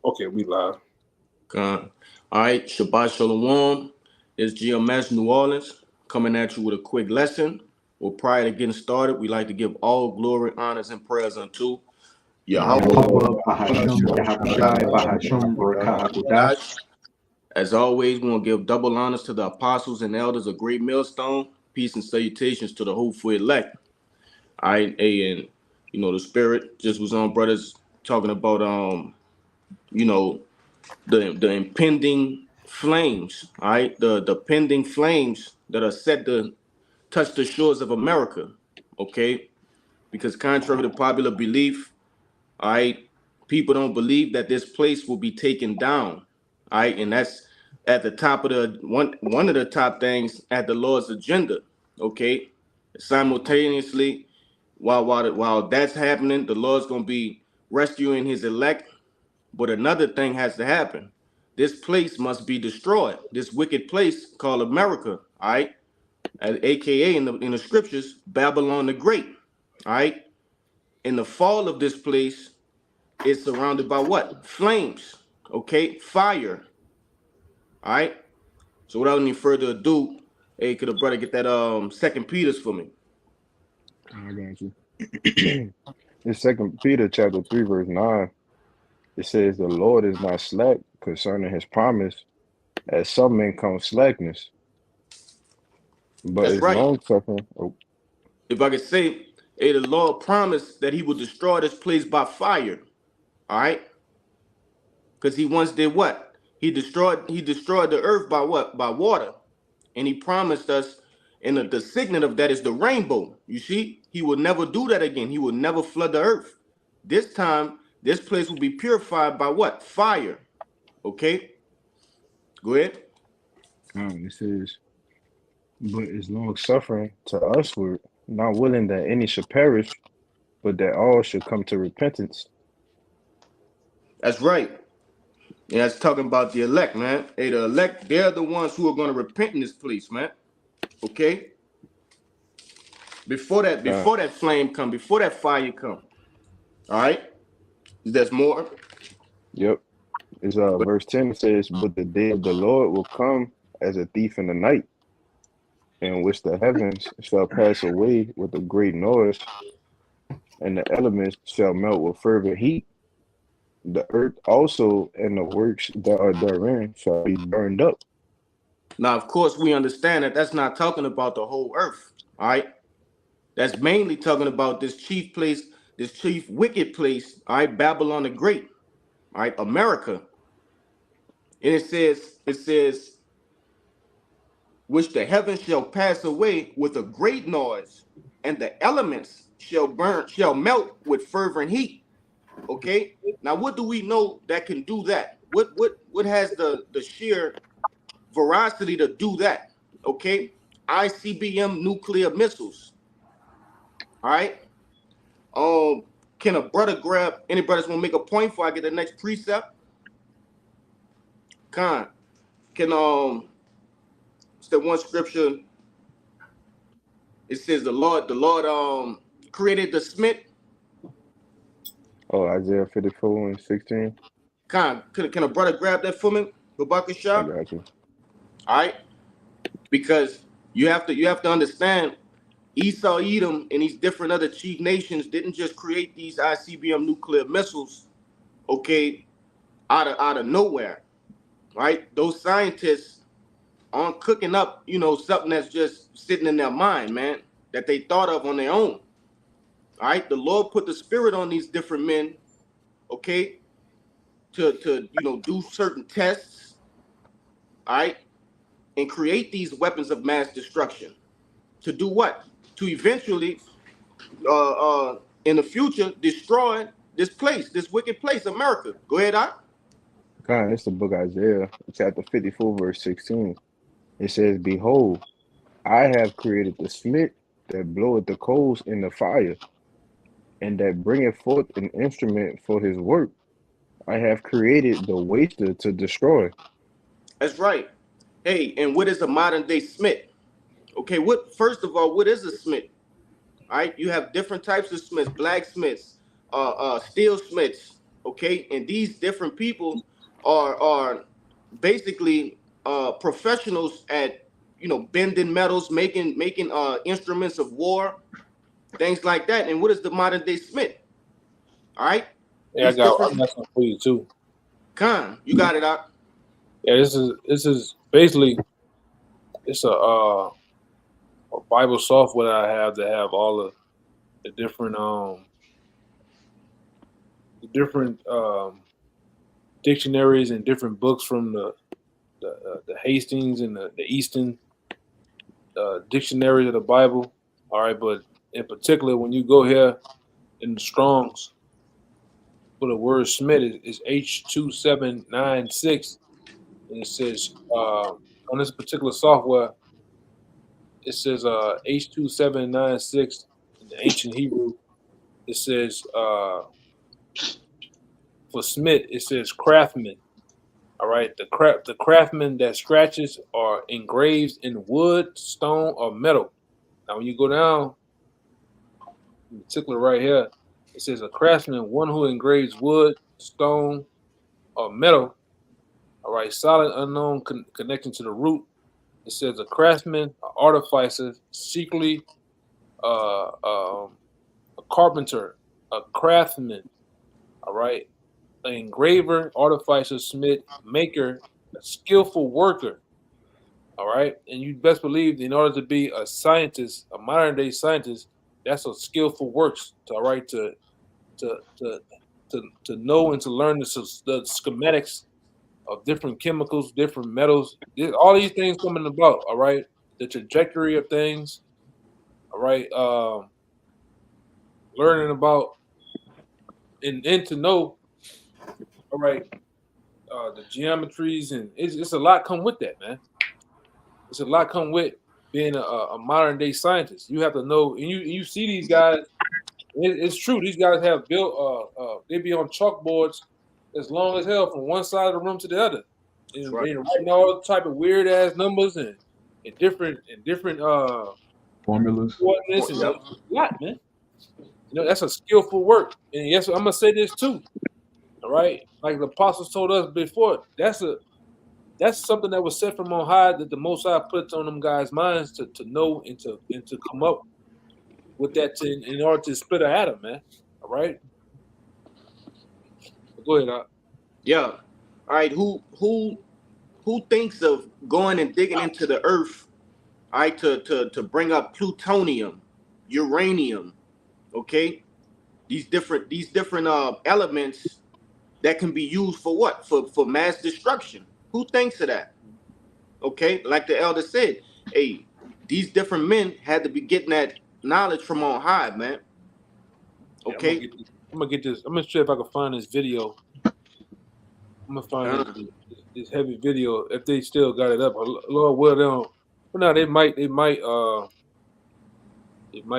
Okay, we live. Con. All right, Shabbat Shalom. It's GMS New Orleans coming at you with a quick lesson. Well, prior to getting started, we like to give all glory, honors, and prayers unto Yahweh. Yahuwah Bahasham Yahakushai Bahasham Barakahakudash. As always, we want to give double honors to the apostles and elders of Great Millstone. Peace and salutations to the hopeful elect. All right, and the spirit just was on brothers talking about you know, the impending flames, all right, the pending flames that are set to touch the shores of America, okay? Because contrary to popular belief, all right, people don't believe that this place will be taken down, all right, and that's at the top of the one of the top things at the Lord's agenda, okay? Simultaneously, while that's happening, the Lord's gonna be rescuing His elect, but another thing has to happen. This place must be destroyed. This wicked place called America, all right? AKA in the scriptures, Babylon the Great, all right? In the fall of this place, it's surrounded by what? Flames, okay? Fire, all right? So without any further ado, hey, could a brother get that Second Peter's for me? I got you. In Second Peter chapter 3, verse 9, it says, "The Lord is not slack concerning his promise, as some men count slackness, but That's is right. long suffering." Oh, If I could say, hey, the Lord promised that He would destroy this place by fire, all right? Because He once did what? He destroyed the earth by what? By water. And He promised us, and the signet of that is the rainbow. You see, He will never do that again. He will never flood the earth. This time, this place will be purified by what? Fire. Okay? Go ahead. it says, "But is long suffering to usward, not willing that any should perish, but that all should come to repentance." That's right. And that's talking about the elect, man. Hey, the elect, they're the ones who are going to repent in this place, man. Okay? Uh, Before that flame come, before that fire come. All right? There's more. yep. It's verse 10 says, "But the day of the Lord will come as a thief in the night, in which the heavens shall pass away with a great noise, and the elements shall melt with fervent heat. The earth also and the works that are therein shall be burned up." Now, of course, we understand that that's not talking about the whole earth. All right? That's mainly talking about this chief place, this chief wicked place, all right, Babylon the Great, all right, America. And it says, which the heavens shall pass away with a great noise, and the elements shall melt with fervent heat. Okay. Now, what do we know that can do that? What has the sheer veracity to do that? Okay. ICBM nuclear missiles. All right. Um, can a brother grab any brothers want to make a point before I get the next precept? Con. Can it's that one scripture. It says the Lord created the smith. Oh, Isaiah 54:16. Con, can a brother grab that for me? Babaka I Shah? got you. All right. Because you have to understand Esau, Edom, and these different other chief nations didn't just create these ICBM nuclear missiles, okay, out of nowhere. Right? Those scientists aren't cooking up, something that's just sitting in their mind, man, that they thought of on their own. All right. The Lord put the spirit on these different men, okay, to do certain tests, all right, and create these weapons of mass destruction. To do what? To eventually, in the future, destroy this place, this wicked place, America. Go ahead, Doc. God, it's the book Isaiah, chapter 54, verse 16. It says, "Behold, I have created the smith that bloweth the coals in the fire, and that bringeth forth an instrument for his work. I have created the waster to destroy." That's right. Hey, and what is a modern day smith? Okay, what first of all, what is a smith? All right, you have different types of smiths, blacksmiths, steel smiths. Okay, and these different people are basically professionals at bending metals, making instruments of war, things like that. And what is the modern day smith? All right, Yeah, these I got different something for you too. you got it out. Yeah, this is basically it's a Bible software I have to have all of the different dictionaries and different books from the Hastings and the Easton dictionary of the Bible. All right, but in particular, when you go here in the Strong's for the word Smith is H2796, and it says on this particular software it says H2796 in the ancient Hebrew. It says for Smith it says craftsman. All right, the craftsman that scratches or engraves in wood, stone, or metal. Now, when you go down, in particular right here, it says a craftsman, one who engraves wood, stone, or metal. All right, solid unknown connection to the root. It says a craftsman, an artificer, secretly a carpenter, a craftsman. All right, an engraver, artificer, smith, maker, a skillful worker. All right, and you best believe in order to be a scientist, a modern day scientist, that's a skillful works. All right, to know and to learn the schematics of different chemicals, different metals, all these things coming about. All right, the trajectory of things. All right, learning about and to know. All right, the geometries and it's a lot come with that, man. It's a lot come with being a modern day scientist. You have to know, and you see these guys. It's true. These guys have built. They be on chalkboards as long as hell from one side of the room to the other, and Right. writing all type of weird ass numbers and different Formulas. coordinates and Yep. a lot, man. That's a skillful work. And yes, I'm gonna say this too. All right, like the apostles told us before, that's something that was set from on high that the Most High puts on them guys' minds to know and to come up with that in order to split an atom, man. All right, go ahead. Yeah. All right. Who thinks of going and digging into the earth? All right, to bring up plutonium, uranium. Okay, these different elements that can be used for what? For mass destruction. Who thinks of that? Okay, like the elder said, hey, these different men had to be getting that knowledge from on high, man. Okay. Yeah, I'm gonna get this. I'm gonna see if I can find this video. I'm gonna find this heavy video if they still got it up. Lord, well, they don't. Well, now they might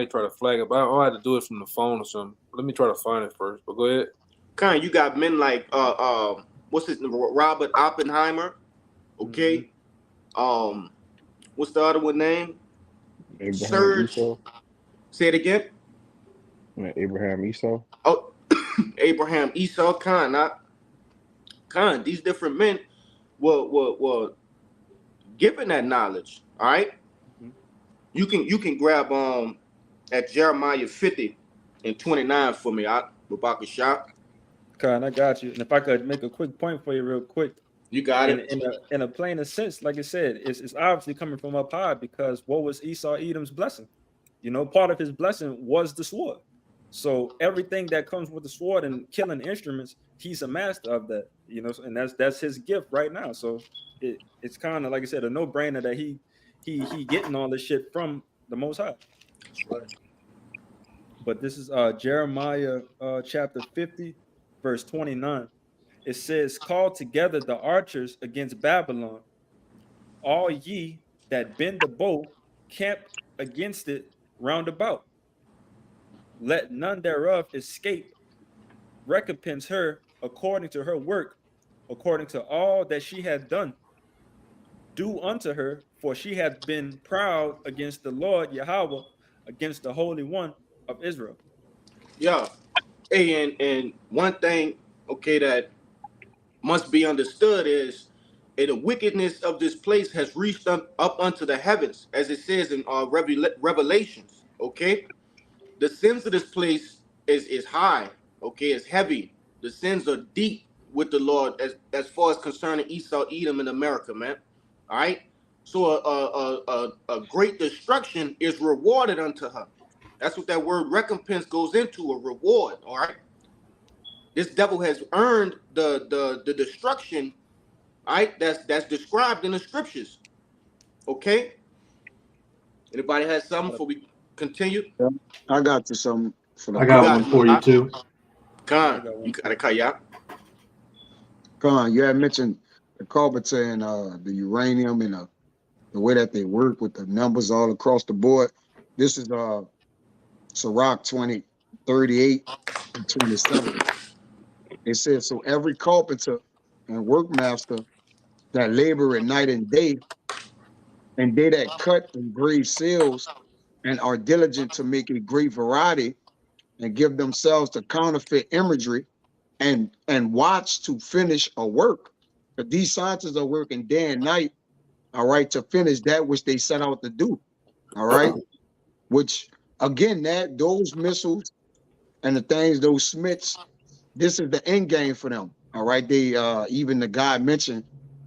try to flag it, but I don't have to do it from the phone or something. Let me try to find it first. But go ahead. You got men like what's his name? Robert Oppenheimer. Okay. Mm-hmm. What's the other one name? Abraham Surge. Esau. Say it again. Abraham Esau. Oh, Abraham Esau. These different men were given that knowledge. All right. Mm-hmm. You can grab at Jeremiah 50 and 29 for me, Rebecca Shah. Khan, I got you. And if I could make a quick point for you real quick. You got it. In a plainer sense, like I said, it's obviously coming from up high, because what was Esau Edom's blessing? Part of his blessing was the sword. So everything that comes with the sword and killing instruments, he's a master of that, and that's his gift right now. So it's kind of, like I said, a no-brainer that he getting all this shit from the Most High. Right. But this is Jeremiah chapter 50, verse 29. It says, "Call together the archers against Babylon, all ye that bend the bow, camp against it round about. Let none thereof escape. Recompense her according to her work, according to all that she hath done. Do unto her, for she hath been proud against the Lord Yahweh, against the Holy One of Israel." Yeah. Hey, and one thing, okay, that must be understood is the wickedness of this place has reached up unto the heavens, as it says in Revelations. Okay, the sins of this place is high. Okay, it's heavy. The sins are deep with the Lord as far as concerning Esau, Edom, and America, man. All right. So a great destruction is rewarded unto her. That's what that word recompense goes into, a reward. All right. This devil has earned the destruction, all right, that's described in the scriptures. Okay. Anybody has something before we continue? Yeah, I got you some for the I You got call. got one for you too. Khan. I got one. You got a kayak. Come on, you had mentioned the carpenter and the uranium and the way that they work with the numbers all across the board. This is Sirach 20:38 and 27. It says, so every carpenter and workmaster that labor at night and day, and they that cut and grave seals and are diligent to make a great variety and give themselves to counterfeit imagery and watch to finish a work. But these scientists are working day and night, all right, to finish that which they set out to do, all right? Which again, that those missiles and the things, those Smiths, this is the end game for them, all right? They even the guy mentioned,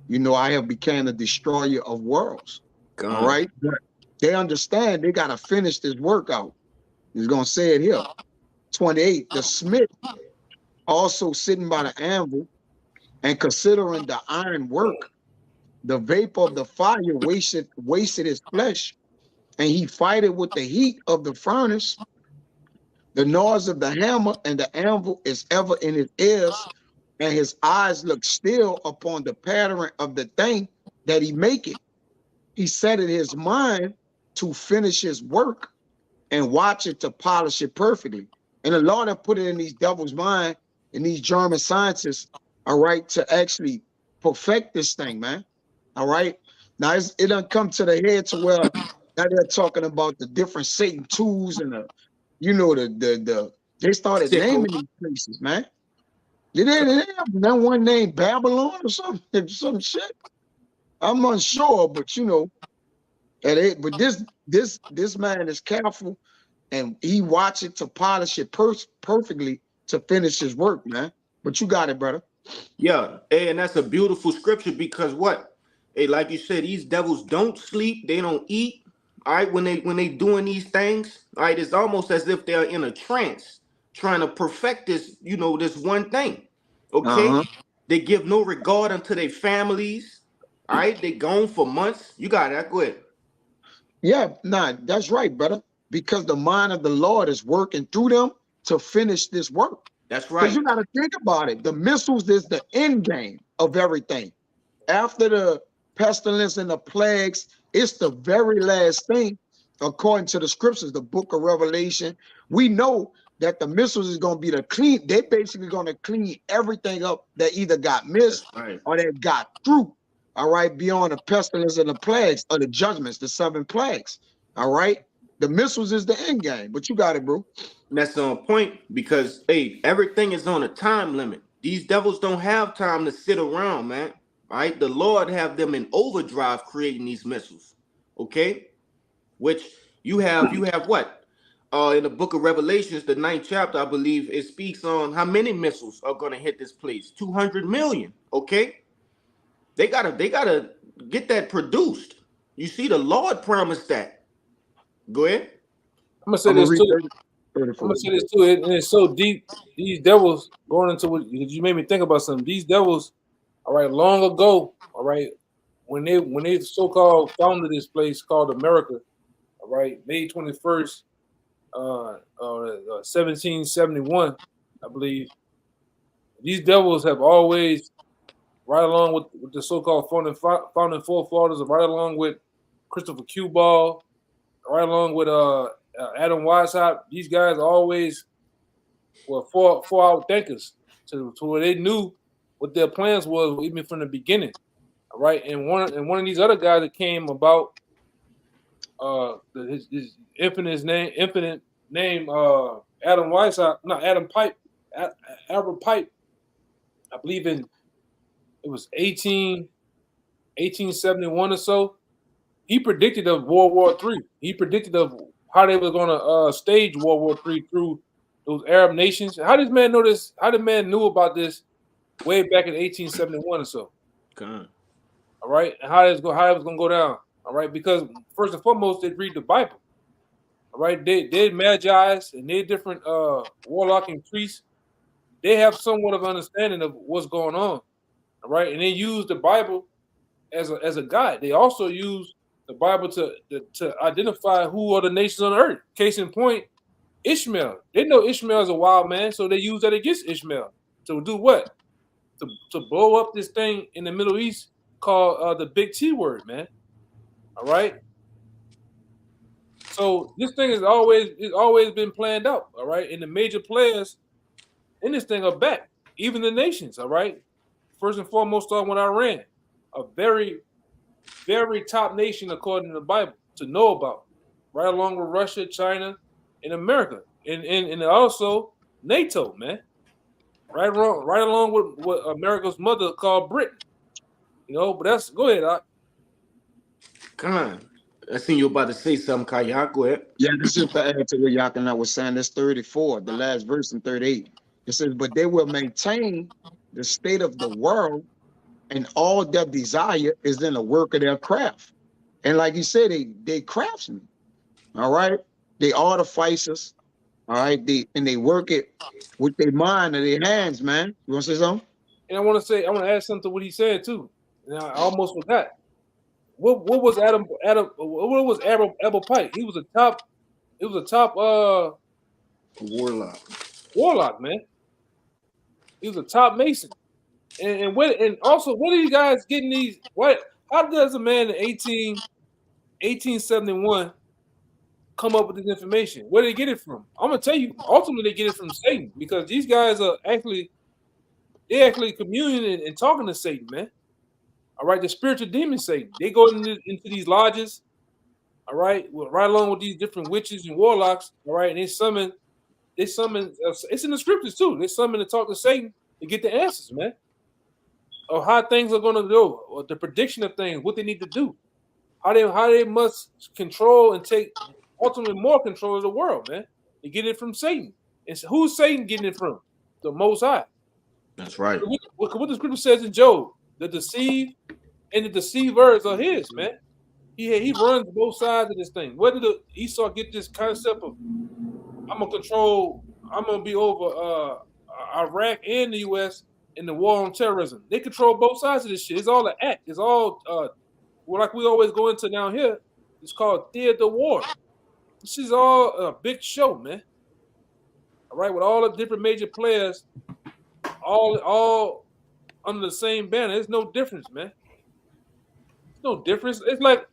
you know, I have become a destroyer of worlds, all Khan. right? But they understand they got to finish this work out. He's gonna say it here. 28, the Smith also sitting by the anvil and considering the iron work, the vapor of the fire wasted his flesh, and he fighted with the heat of the furnace. The noise of the hammer and the anvil is ever in his ears, and his eyes look still upon the pattern of the thing that he maketh. He set in his mind to finish his work and watch it to polish it perfectly. And the Lord have put it in these devils' mind and these German scientists, all right, to actually perfect this thing, man. All right. Now it doesn't come to the head to where now they're talking about the different Satan tools and they started Sickle. naming these places, man. Did they have that one named Babylon or something, some shit? I'm unsure, but you know, but this man is careful and he watch it to polish it perfectly to finish his work, man. But you got it, brother. Yeah, hey, and that's a beautiful scripture because what? Hey, like you said, these devils don't sleep, they don't eat. All right, when they doing these things, all right, it's almost as if they're in a trance trying to perfect this, you know, this one thing. Okay, they give no regard unto their families. All right, they gone for months. You got that? Go ahead. Yeah, nah, that's right, brother. Because the mind of the Lord is working through them to finish this work. That's Because right. you got to think about it. The missiles is the end game of everything. After the pestilence and the plagues, it's the very last thing, according to the scriptures, the book of Revelation. We know that the missiles is going to be the clean. They're basically going to clean everything up that either got missed That's right. or that got through. All right, beyond the pestilence and the plagues or the judgments, the 7 plagues. All right, the missiles is the end game, but you got it, bro. That's on point because hey, everything is on a time limit. These devils don't have time to sit around, man. All right, the Lord have them in overdrive creating these missiles. Okay, which you have what? In the book of Revelations, the 9th chapter, I believe, it speaks on how many missiles are gonna hit this place. 200 million. Okay, they gotta get that produced. You see, the Lord promised that. Go ahead. I'm gonna say I'm going to this read too. 30, I'm gonna say this too. And it's so deep. These devils going into what you made me think about something. These devils, all right, long ago, all right, when they so-called founded this place called America, all right, May 21st, 1771, I believe. These devils have always, right along with the so-called founding forefathers, right along with Christopher Q. Ball, right along with Adam Weishaupt. These guys always were four-out thinkers to where they knew what their plans was even from the beginning. All right, and one of these other guys that came about, his infinite name, Adam Weishaupt, not Adam Pipe, Albert Pipe. I believe it was 1871 or so. He predicted of World War III. He predicted of how they were going to stage World War III through those Arab nations. How did this man know this? How did man knew about this way back in 1871 or so? God. All right, and how it was going to go down. All right, because first and foremost, they read the Bible. All right, they magi's and they different warlock and priests. They have somewhat of understanding of what's going on. All right, and they use the Bible as a guide. They also use the Bible to identify who are the nations on earth. Case in point, Ishmael. They know Ishmael is a wild man, so they use that against Ishmael to do what? To blow up this thing in the Middle East called the Big T word, man. All right. So this thing is always been planned out. All right, and the major players in this thing are back, even the nations. All right. First and foremost, starting with Iran, a very, very top nation according to the Bible to know about, right along with Russia, China, and America, and also NATO, man. Right along with what America's mother called Britain. You know, but that's go ahead, Doc. God. I seen you about to say something, Kayak. Go ahead. Yeah, this is to add to what Yakin was saying. That's 34, the last verse in 38. It says, but they will maintain the state of the world, and all their desire is in the work of their craft. And like you said, they craftsmen. All right. They artificers. All right. They work it with their mind and their hands, man. You want to say something? And I want to add something to what he said too. Now I almost forgot. What was what was Abel Pike? He was a top warlock, man. He was a top Mason. And also what are you guys getting these? How does a man in 1871 come up with this information? Where do they get it from? I'm gonna tell you, ultimately they get it from Satan, because these guys are actually communing and talking to Satan, man. All right, the spiritual demon Satan. They go into these lodges, all right, right along with these different witches and warlocks, all right, and they summon. It's in the scriptures too. They summon to talk to Satan to get the answers, man, of how things are going to go, or the prediction of things, what they need to do, how they must control and take ultimately more control of the world, man. They get it from Satan. And so who's Satan getting it from? The Most High. That's right. What the scripture says in Job, the deceived and the deceivers are his, man. He runs both sides of this thing. Where did Esau get this concept of I'm gonna be over Iraq and the US in the war on terrorism? They control both sides of this shit. It's all an act. It's all like we always go into down here. It's called theater war. This is all a big show, man. All right, with all the different major players, all under the same banner. There's no difference, man. There's no difference. It's like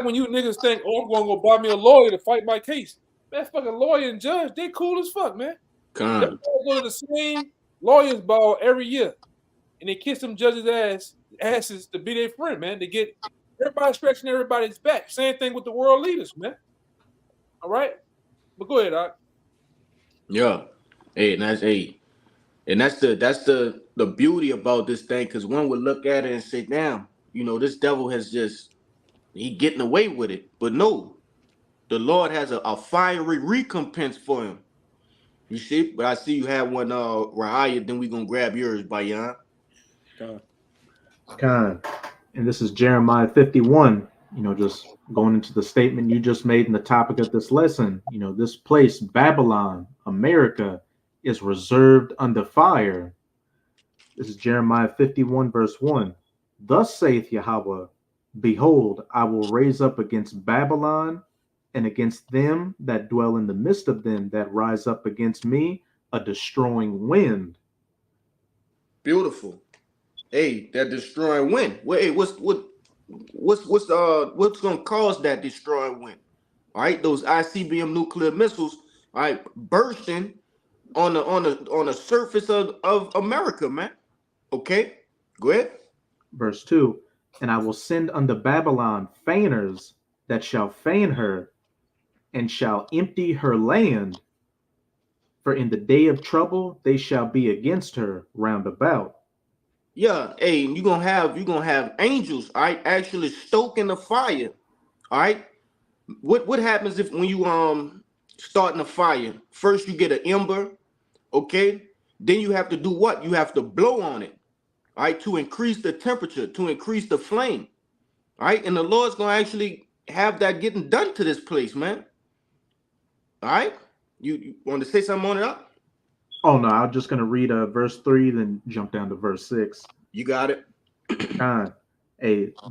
when you niggas think, oh, I'm gonna go buy me a lawyer to fight my case. Man, fucking lawyer and judge, they cool as fuck, man. They go to the same lawyers ball every year, and they kiss them judges' asses to be their friend, man. They get everybody scratching everybody's back. Same thing with the world leaders, man. All right, but go ahead, Doc. Yeah, and that's the beauty about this thing, because one would look at it and say, damn, this devil has he getting away with it. But no, the Lord has a fiery recompense for him. You see? But I see you have one, Rahaya, then we gonna grab yours, Bayan. Khan. And this is Jeremiah 51, just going into the statement you just made in the topic of this lesson. This place, Babylon, America, is reserved under fire. This is Jeremiah 51, verse 1. Thus saith Yahweh, behold, I will raise up against Babylon and against them that dwell in the midst of them that rise up against me a destroying wind. Beautiful. Hey, that destroying wind. Wait, what's gonna cause that destroying wind? All right, those ICBM nuclear missiles, all right, bursting on the surface of America, man. Okay, go ahead. Verse 2. And I will send unto Babylon feigners that shall feign her, and shall empty her land. For in the day of trouble they shall be against her round about. Yeah, hey, you're gonna have angels, all right, actually stoking the fire. All right. What happens if when you starting a fire? First you get an ember, okay? Then you have to do what? You have to blow on it, all right, to increase the temperature, to increase the flame. All right, and the Lord's gonna actually have that getting done to this place, man. All right. You want to say something on it up? Oh no, I'm just gonna read verse 3, then jump down to verse 6. You got it.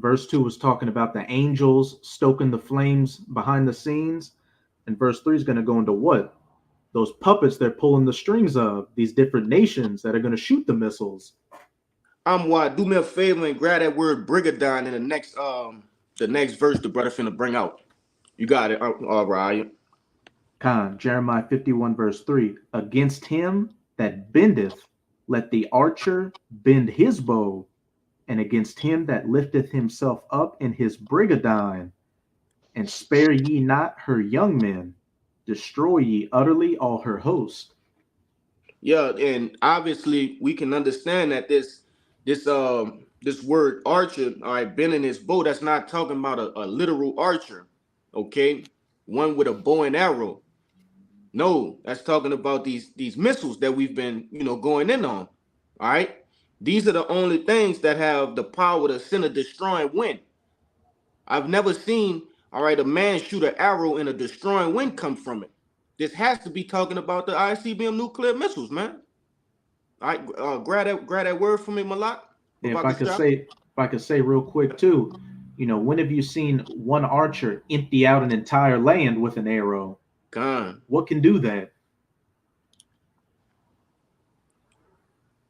Verse 2 was talking about the angels stoking the flames behind the scenes, and verse 3 is going to go into what? Those puppets they're pulling the strings of, these different nations that are going to shoot the missiles. Do me a favor and grab that word brigadine in the next verse the brother finna bring out. You got it. All right. Jeremiah 51 verse 3, against him that bendeth, let the archer bend his bow, and against him that lifteth himself up in his brigadine, and spare ye not her young men, destroy ye utterly all her host. Yeah, and obviously we can understand that this word archer, all right, bending his bow, that's not talking about a literal archer, okay, one with a bow and arrow. No, that's talking about these missiles that we've been going in on. All right, these are the only things that have the power to send a destroying wind. I've never seen, all right, a man shoot an arrow and a destroying wind come from it. This has to be talking about the ICBM nuclear missiles, man. All right, grab that word for me, Malak. If I could say real quick too, when have you seen one archer empty out an entire land with an arrow? Gone. What can do that?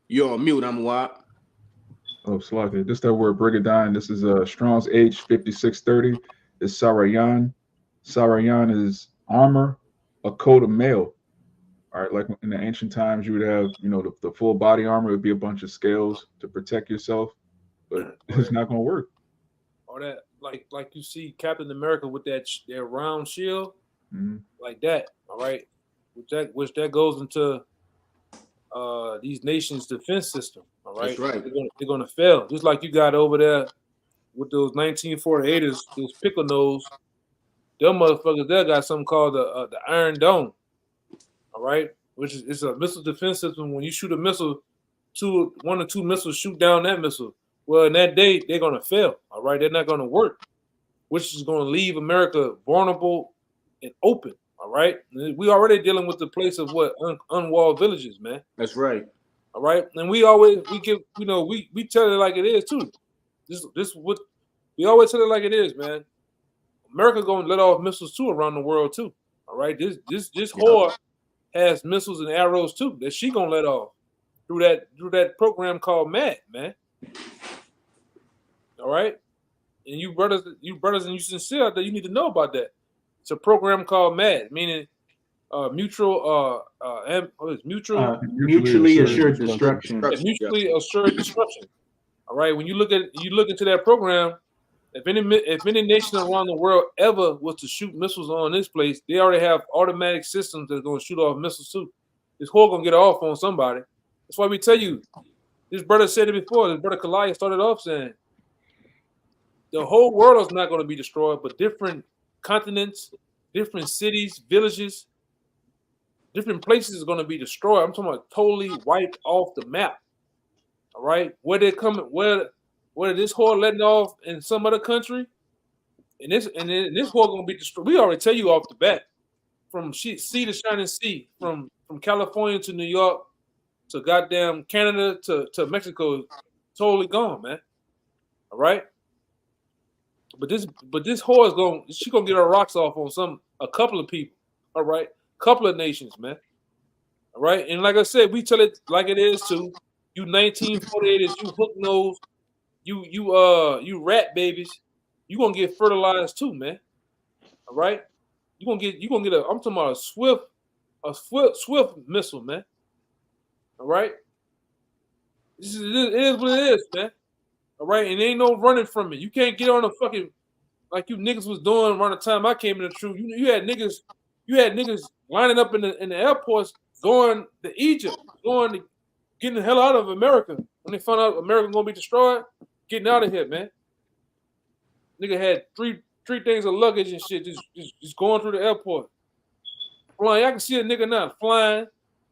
You're on mute, I'm what? Oh, Slaka. This that word brigadine. This is Strong's H 5630. It's Sarayan. Sarayan is armor, a coat of mail. All right, like in the ancient times, you would have, the full body armor would be a bunch of scales to protect yourself, but it's not gonna work. Or that, like you see Captain America with that round shield, like that. All right, which that goes into these nations' defense system. All right, That's right. They're gonna fail, just like you got over there with those 1948ers, those pickle nose. Them motherfuckers there got something called the Iron Dome. All right, which is it's a missile defense system. When you shoot a missile, one or two missiles shoot down that missile. Well, in that day, they're gonna fail. All right, they're not gonna work, which is gonna leave America vulnerable and open. All right, we already dealing with the place of what unwalled villages, man. That's right. All right, and we give we tell it like it is too. This what we always tell it like it is, man. America gonna let off missiles too around the world too. All right, this whore has missiles and arrows too that she gonna let off through that program called MAD, man. All right, and you brothers and you sincere out there, you need to know about that. It's a program called MAD, meaning mutually assured destruction. Mutually assured destruction. All right, when you look into that program, if any nation around the world ever was to shoot missiles on this place, they already have automatic systems that's going to shoot off missiles too. This whore gonna get off on somebody. That's why we tell you. This brother said it before. This brother Kalaya started off saying, the whole world is not going to be destroyed, but different continents, different cities, villages, different places are going to be destroyed. I'm talking about totally wiped off the map. All right, where they coming? Where this whore letting off in some other country, and this whore going to be destroyed. We already tell you off the bat, from sea to shining sea, from California to New York to goddamn Canada to Mexico, totally gone, man. All right. But this whore she's gonna get her rocks off on a couple of people, all right, couple of nations, man, all right. And like I said, we tell it like it is too. You 1948ers, you hook nose, you rat babies, you gonna get fertilized too, man. All right, you gonna get I'm talking about a swift missile, man. All right, it is what it is, man. All right, and ain't no running from it. You can't get on a fucking like you niggas was doing around the time I came in the truth. You had niggas lining up in the airports going to Egypt, getting the hell out of America when they found out America gonna be destroyed, getting out of here, man. Nigga had three things of luggage and shit, just going through the airport. Flying, I can see a nigga now flying.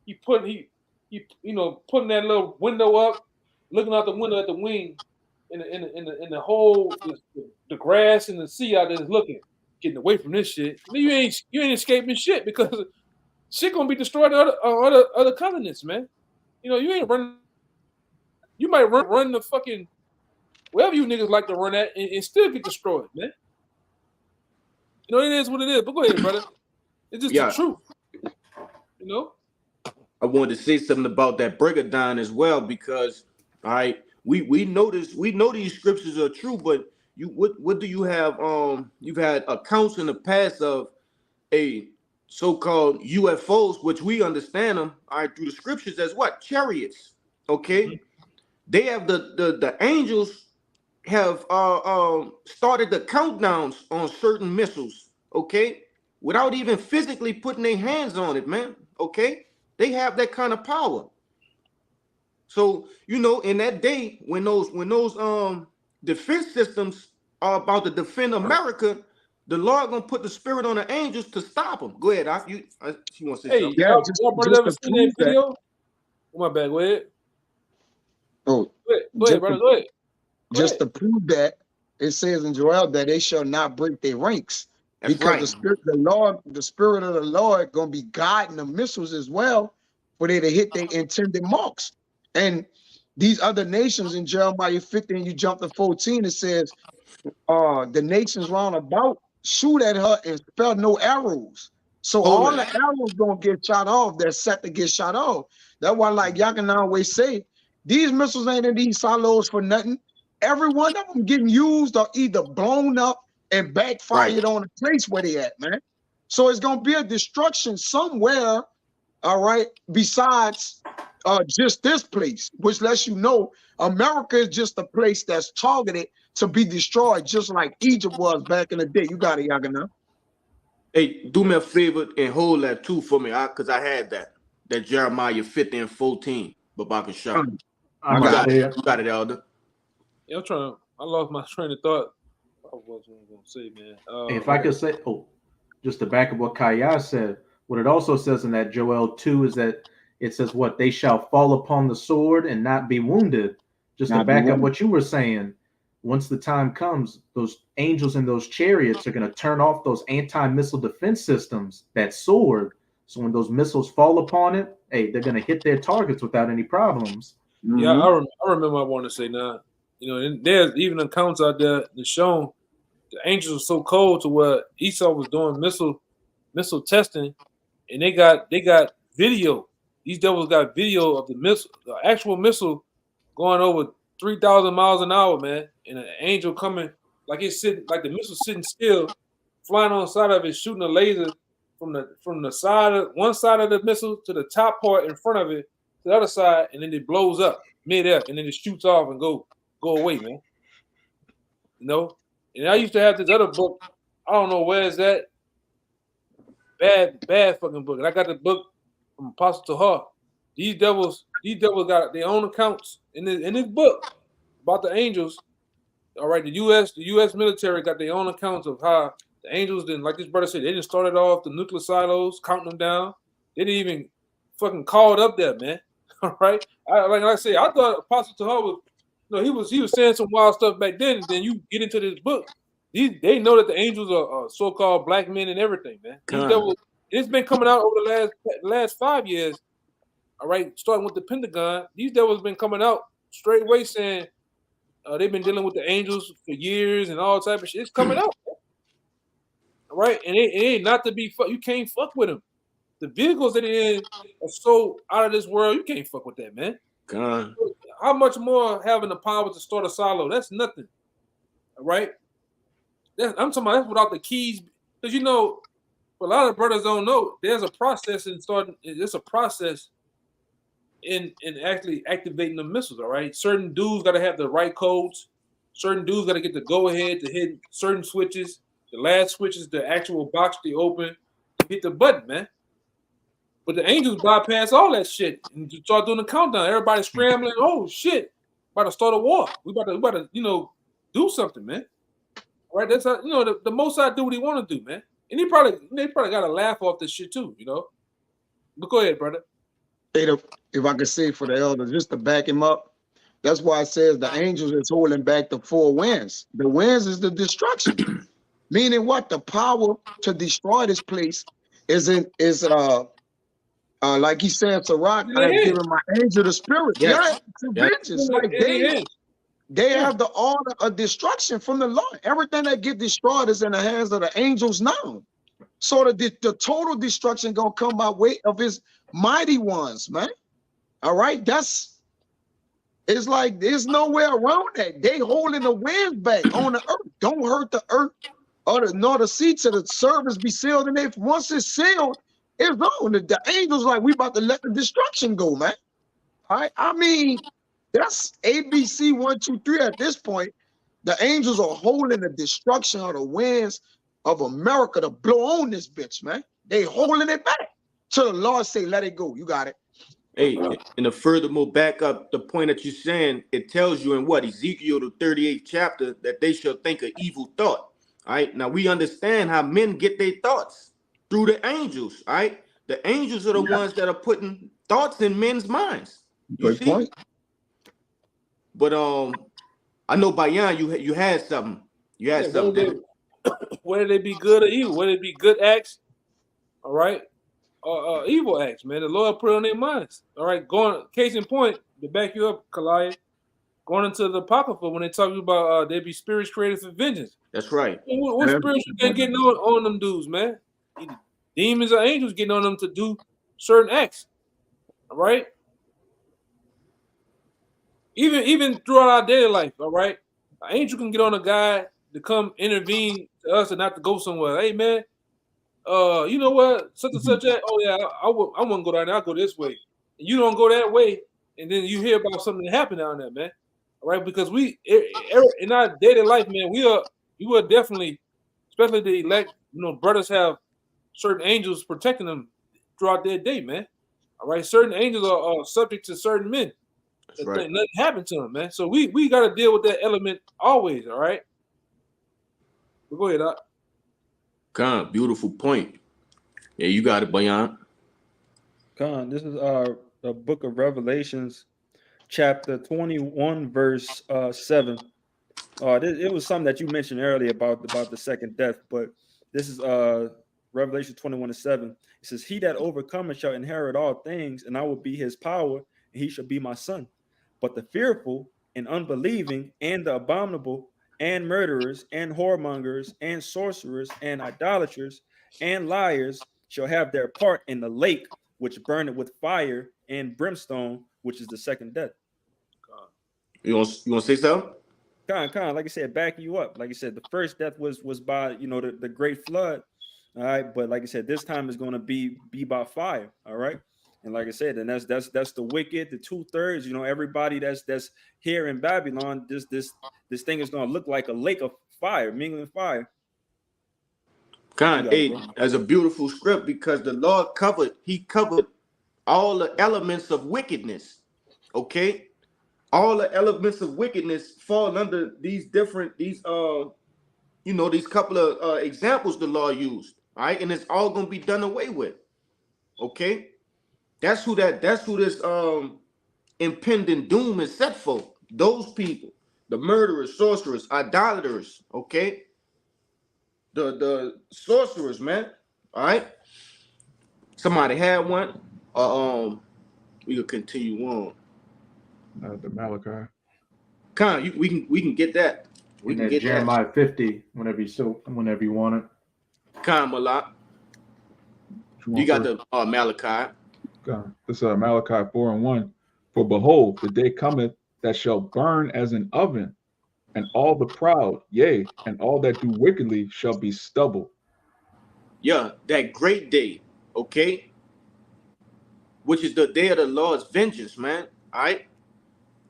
He putting that little window up, looking out the window at the wing, in the whole the grass and the sea out there is looking, getting away from this shit. You ain't escaping shit because shit gonna be destroyed on other continents, man. You know, you ain't running. You might run the fucking wherever you niggas like to run at and still get destroyed, man. You know, it is what it is. But go ahead, brother. It's just the truth. You know? I wanted to say something about that Brigadine as well, because we know these scriptures are true, but what do you have? You've had accounts in the past of a so-called UFOs, which we understand them through the scriptures as what? Chariots. Okay. They have the angels have started the countdowns on certain missiles, okay, without even physically putting their hands on it, man. Okay, they have that kind of power. So you know, in that day when those defense systems are about to defend America, the Lord gonna put the spirit on the angels to stop them. Go ahead, she wants to say something. Yeah, y'all brother ever seen that video? Oh, my bad. Go ahead. Oh, go ahead, brother. Go ahead. Just to prove that, it says in Joel that they shall not break their ranks. That's because right. the spirit of the Lord gonna be guiding the missiles as well for they to hit their intended marks. And these other nations in Jeremiah 50, and you jump to 14, it says, the nations round about shoot at her and spare no arrows. So all the arrows gonna get shot off. They're set to get shot off. That's why, like y'all can always say, these missiles ain't in these silos for nothing. Every one of them getting used or either blown up and backfired on the place where they at, man. So it's gonna be a destruction somewhere, all right, besides just this place, which lets you know America is just a place that's targeted to be destroyed, just like Egypt was back in the day. You got it, Yagana. Hey, do me a favor and hold that too for me, because I had that Jeremiah 50 and 14. Babaka Shah. I got it. You got it, Elder. Yeah, I lost my train of thought. I was gonna say, man. If I could say, just to back up what Kaya said, what it also says in that Joel 2 is that it says what? They shall fall upon the sword and not be wounded. Just to back up what you were saying, once the time comes, those angels in those chariots are going to turn off those anti-missile defense systems, that sword. So when those missiles fall upon it, hey, they're going to hit their targets without any problems. Yeah, I remember I wanted to say now. You know, and there's even accounts out there that show the angels were so cold to where Esau was doing missile testing, and they got video. These devils got video of the actual missile going over 3,000 miles an hour, man, and an angel coming like the missile sitting still, flying on the side of it, shooting a laser from the side of one side of the missile to the top part in front of it to the other side, and then it blows up mid-air, and then it shoots off and go away, man. You know? And I used to have this other book. I don't know where is that. Bad fucking book. And I got the book from Apostle Tahar. These devils got their own accounts in this book about the angels. All right, the U.S. military got their own accounts of how the angels didn't, like this brother said, they didn't start it off the nuclear silos, counting them down. They didn't even fucking call it up there, man. All right, like I said, I thought Apostle Tahar was, he was saying some wild stuff back then. And then you get into this book, they know that the angels are so-called black men and everything, man. These devils, it's been coming out over the last 5 years. All right, starting with the Pentagon, these devils been coming out straight away saying they've been dealing with the angels for years and all type of shit. It's coming out, man. All right, and it ain't not to be you can't fuck with them. The vehicles that they're in are so out of this world. You can't fuck with that, man. God. How much more having the power to start a silo? That's nothing. All right. I'm talking about that's without the keys, because a lot of brothers don't know. There's a process in starting. It's a process in actually activating the missiles. All right. Certain dudes got to have the right codes. Certain dudes got to get the go ahead to hit certain switches. The last switch is the actual box they open. Hit the button, man. But the angels bypass all that shit and start doing the countdown. Everybody scrambling. Oh shit! about to start a war. We about to, do something, man. Right? That's how, the Most High do what he want to do, man. And they probably got to laugh off this shit too, But go ahead, brother. If I could say for the elders, just to back him up, that's why it says the angels is holding back the four winds. The winds is the destruction. Meaning what? The power to destroy this place is like he said to Rock, I have given my angel the spirit. Yes. To vengeance. Like they have the order of destruction from the Lord. Everything that get destroyed is in the hands of the angels now. So the total destruction gonna come by way of his mighty ones, man. All right, it's like there's nowhere around that. They holding the winds back on the earth. Don't hurt the earth nor the sea till the service be sealed. And if once it's sealed, it's on. The angels like we about to let the destruction go, man. All right, I mean that's ABC 1, 2, 3 at this point. The angels are holding the destruction of the winds of America to blow on this bitch, man. They holding it back till the Lord say, let it go. You got it. Hey, and to furthermore back up the point that you're saying, it tells you in what Ezekiel the 38th chapter that they shall think an evil thought. All right. Now we understand how men get their thoughts through the angels. All right. The angels are the ones that are putting thoughts in men's minds. Good point. But I know Bayan, you had something. You had something. Whether they be good or evil, whether it be good acts, all right, or evil acts, man. The Lord put it on their minds. All right, case in point, to back you up, Kalaya, going into the Apocrypha when they talk about there be spirits created for vengeance. That's right. What spirits you been getting on them dudes, man? Either demons or angels getting on them to do certain acts. All right. Even throughout our daily life, all right, an angel can get on a guy to come intervene to us and not to go somewhere. Hey, man, you know what? Such and such. Oh yeah, I wouldn't go down there. I'll go this way. And you don't go that way, and then you hear about something that happened down there, man. All right, because we in our daily life, man, we are definitely, especially the elect, brothers have certain angels protecting them throughout their day, man. All right, certain angels are subject to certain men. That's right. Nothing happened to them, man. So we got to deal with that element always. All right. But go ahead, Doc. Khan, beautiful point. Yeah, you got it, Bayan. Khan, this is the book of Revelations, chapter 21, verse 7. It was something that you mentioned earlier about the second death, but this is Revelation 21:7. It says, "He that overcometh shall inherit all things, and I will be his power, and he shall be my son. But the fearful and unbelieving and the abominable and murderers and whoremongers and sorcerers and idolaters and liars shall have their part in the lake which burneth with fire and brimstone, which is the second death." You want to say something? Khan, like I said, backing you up. Like I said, the first death was by the great flood. All right, but like I said, this time is going to be by fire. All right. And like I said, and that's the wicked, the 2/3, everybody that's here in Babylon. This thing is gonna look like a lake of fire, mingling fire. Khan, as a beautiful script, because the Lord covered all the elements of wickedness. Okay, all the elements of wickedness fall under these couple of examples the Lord used. All right, and it's all gonna be done away with. Okay. That's who this impending doom is set for. Those people, the murderers, sorcerers, idolaters, okay? The sorcerers, man. All right. Somebody had one. We could continue on. The Malachi. Khan, we can get that. We can get Jeremiah 50 whenever you want it. Khan, Malak. You got the Malachi. This is Malachi 4:1. For behold, the day cometh that shall burn as an oven, and all the proud, yea, and all that do wickedly shall be stubble. Yeah, that great day, okay? Which is the day of the Lord's vengeance, man. All right.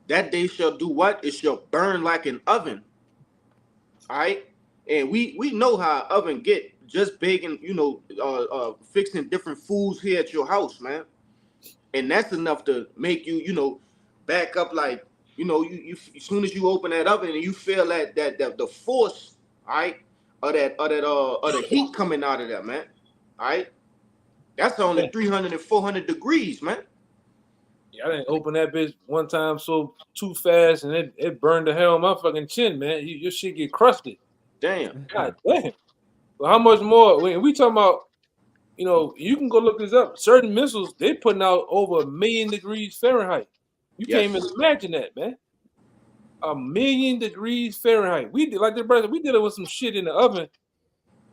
That day shall do what? It shall burn like an oven. All right. And we know how an oven get, just baking, fixing different foods here at your house, man. And that's enough to make you, back up like you know, you as soon as you open that oven and you feel that the force, all right, of the heat coming out of that, man. All right. That's only 300 and 400 degrees, man. Yeah, I didn't open that bitch one time so too fast and it burned the hell on my fucking chin, man. Your shit get crusted. Damn. God damn. Well, how much more? When we talking about, you know, you can go look this up. Certain missiles, they putting out over 1 million degrees Fahrenheit. You Yes. can't even imagine that, man. 1 million degrees Fahrenheit. We did like the brother. We did it with some shit in the oven.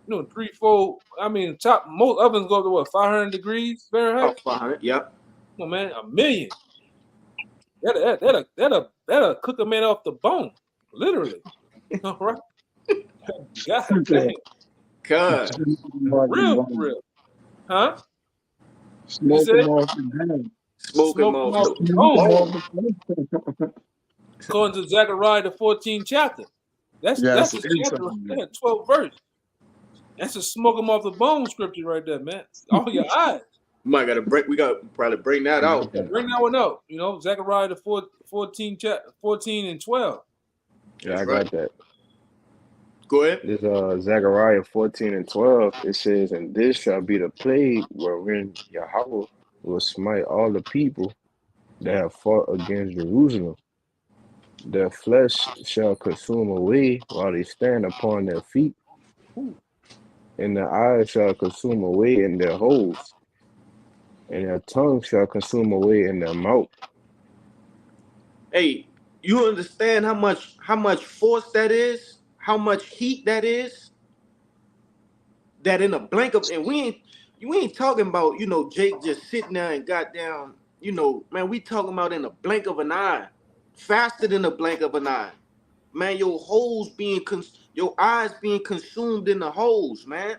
You know, 3, 4. I mean, most ovens go up to what, 500 degrees Fahrenheit? Oh, 500. Yep. Come on, man, 1 million. That'll cook a man off the bone, literally. All right. God damn. God. Real. Huh? Smoke said? them off the hand. Smoking Smoke off them the off bone. According to Zechariah, the 14th chapter. That's Yes, the it's chapter, something. 12th verse. That's a smoke them off the bone scripture right there, man. All your eyes. We got to probably bring that out. Yeah, bring that one out. You know, Zechariah the 14 and 12. Yeah, That's I right. got that. Go ahead. This Zechariah 14 and 12. It says, "And this shall be the plague wherein Yahweh will smite all the people that have fought against Jerusalem. Their flesh shall consume away while they stand upon their feet, and their eyes shall consume away in their holes, and their tongue shall consume away in their mouth." Hey, you understand how much force that is? How much heat that is? That in a blink of, and we ain't talking about, you know, Jake just sitting there and got down, you know, man, we talking about in a blink of an eye, faster than a blink of an eye. Man, your eyes being consumed in the holes, man.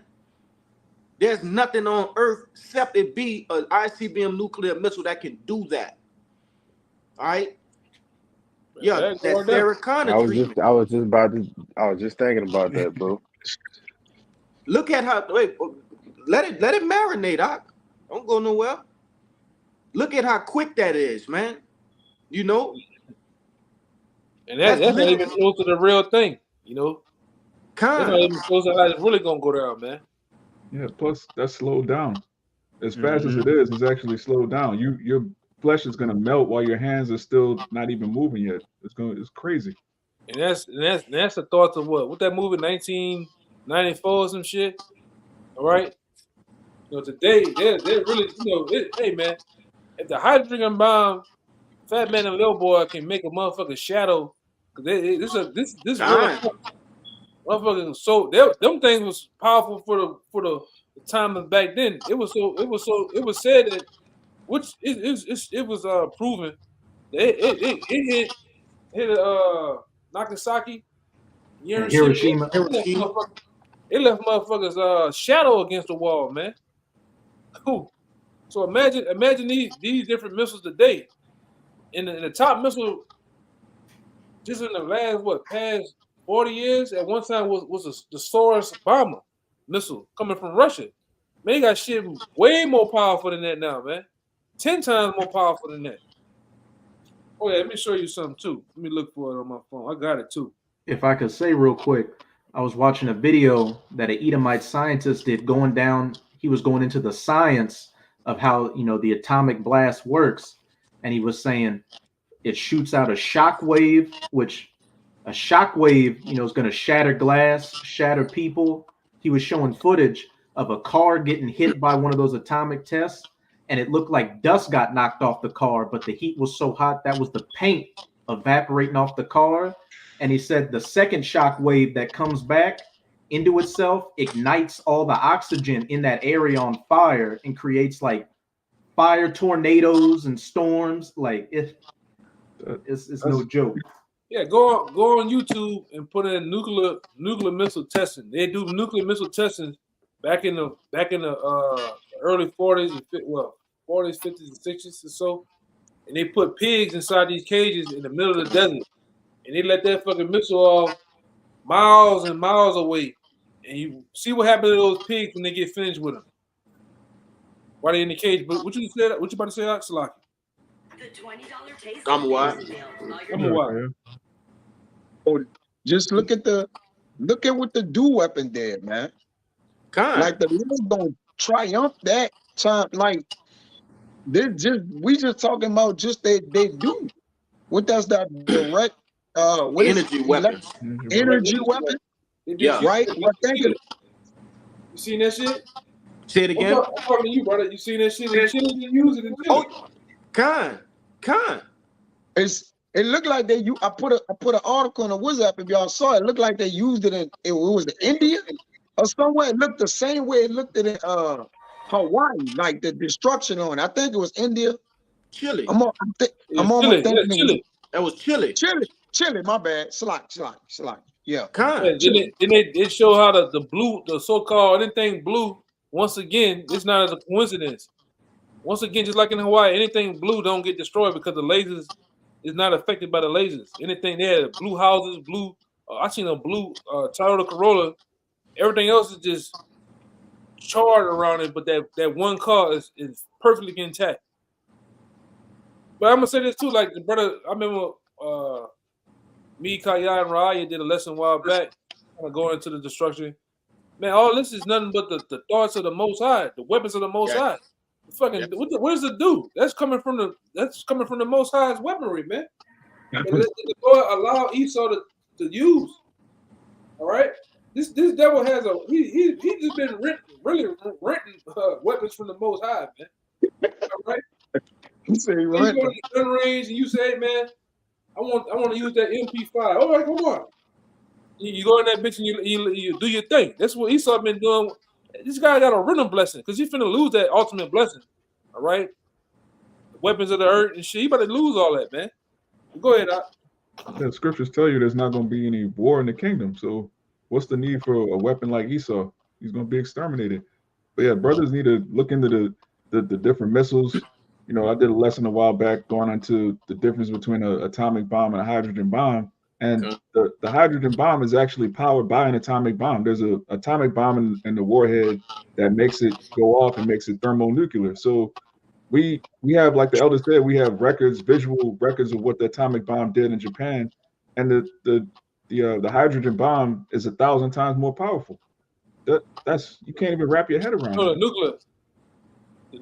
There's nothing on earth except it be an ICBM nuclear missile that can do that. All right? Yeah, that's Sarah Connor treatment. I was just thinking about that, bro. Look at how, wait, let it marinate. Don't go nowhere. Look at how quick that is, man. You know? And that's not even close to the real thing, you know? That's not even close to how it's really going to go down, man. Yeah, plus that's slowed down. As fast as it is, it's actually slowed down. Your flesh is gonna melt while your hands are still not even moving yet. It's crazy. And that's the thoughts of what that movie 1994 or some shit. All right. You know, today they're really, you know, hey man, if the hydrogen bomb, Fat Man and Little Boy can make a motherfucking shadow, this real motherfucking, so them things was powerful for the time of back then. It was said that, which it was proven that it hit Nagasaki, Hiroshima. It left motherfuckers shadow against the wall, man. Cool. So imagine these different missiles today. In the top missile, just in the last past 40 years, at one time was the Soros bomber missile coming from Russia. Man, they got shit way more powerful than that now, man. 10 times more powerful than that. Oh yeah, let me show you something too. Let me look for it on my phone. I got it too. If I could say real quick, I was watching a video that an Edomite scientist did going down. He was going into the science of how, you know, the atomic blast works. And he was saying it shoots out a shock wave, which a shock wave, you know, is going to shatter glass, shatter people. He was showing footage of a car getting hit by one of those atomic tests, and it looked like dust got knocked off the car, but the heat was so hot that was the paint evaporating off the car. And he said the second shock wave that comes back into itself ignites all the oxygen in that area on fire and creates like fire tornadoes and storms. Like it's no joke. Yeah, go on YouTube and put in nuclear missile testing. They do nuclear missile testing back in the early 40s and 40s, 50s, and 60s or so, and they put pigs inside these cages in the middle of the desert, and they let that fucking missile off miles and miles away, and you see what happens to those pigs when they get finished with them. Why they in the cage? But what you said? What you about to say, Salaki? I'm what? I'm a what? Oh, just look at what the do weapon did, man. Kind. Like the Lord gonna triumph that time. Like we just talking about just they do. What does that direct what is Energy weapons. energy weapon? Yeah. Right? Well, think of You seen that shit? Say it again. I'm talking to you, brother. You seen that shit in Chile? You use it in Chile. Oh, kind. it looked like I put an article in the WhatsApp if y'all saw it. It looked like they used it it was in India or somewhere. It looked the same way it looked in Hawaii, like the destruction on it. I think it was India. Chile. I'm almost thinking Chile. That was Chile. Chile, my bad. Slack. Yeah. Kind. Then they show how the blue, the so-called anything blue. Once again, it's not as a coincidence. Once again, just like in Hawaii, anything blue don't get destroyed because the lasers is not affected by the lasers. Anything there, blue houses, blue. I seen a blue Toyota Corolla. Everything else is just charred around it, but that one car is perfectly intact. But I'm gonna say this too, like the brother. I remember me, Kaya, and Raya did a lesson a while back, kind of going into the destruction. Man, all this is nothing but the thoughts of the Most High, the weapons of the Most High. Fucking, what does it do? That's coming from the Most High's weaponry, man. The Lord allow Esau to use. All right, this devil has he just been renting weapons from the Most High, man. All right. You say You go to the gun range and you say, man, I want to use that MP5. All right, come on. You go in that bitch and you do your thing. That's what Esau been doing. This guy got a rhythm blessing because he's finna lose that ultimate blessing. All right, the weapons of the earth and shit. He about to lose all that, man. Go ahead, Doc. The scriptures tell you there's not going to be any war in the kingdom. So what's the need for a weapon like Esau? He's going to be exterminated. But yeah, brothers need to look into the different missiles. You know, I did a lesson a while back going into the difference between an atomic bomb and a hydrogen bomb. And the hydrogen bomb is actually powered by an atomic bomb. There's an atomic bomb in the warhead that makes it go off and makes it thermonuclear. So we have, like the elder said, we have visual records of what the atomic bomb did in Japan. And the hydrogen bomb is 1,000 times more powerful. That's you can't even wrap your head around. No, it. the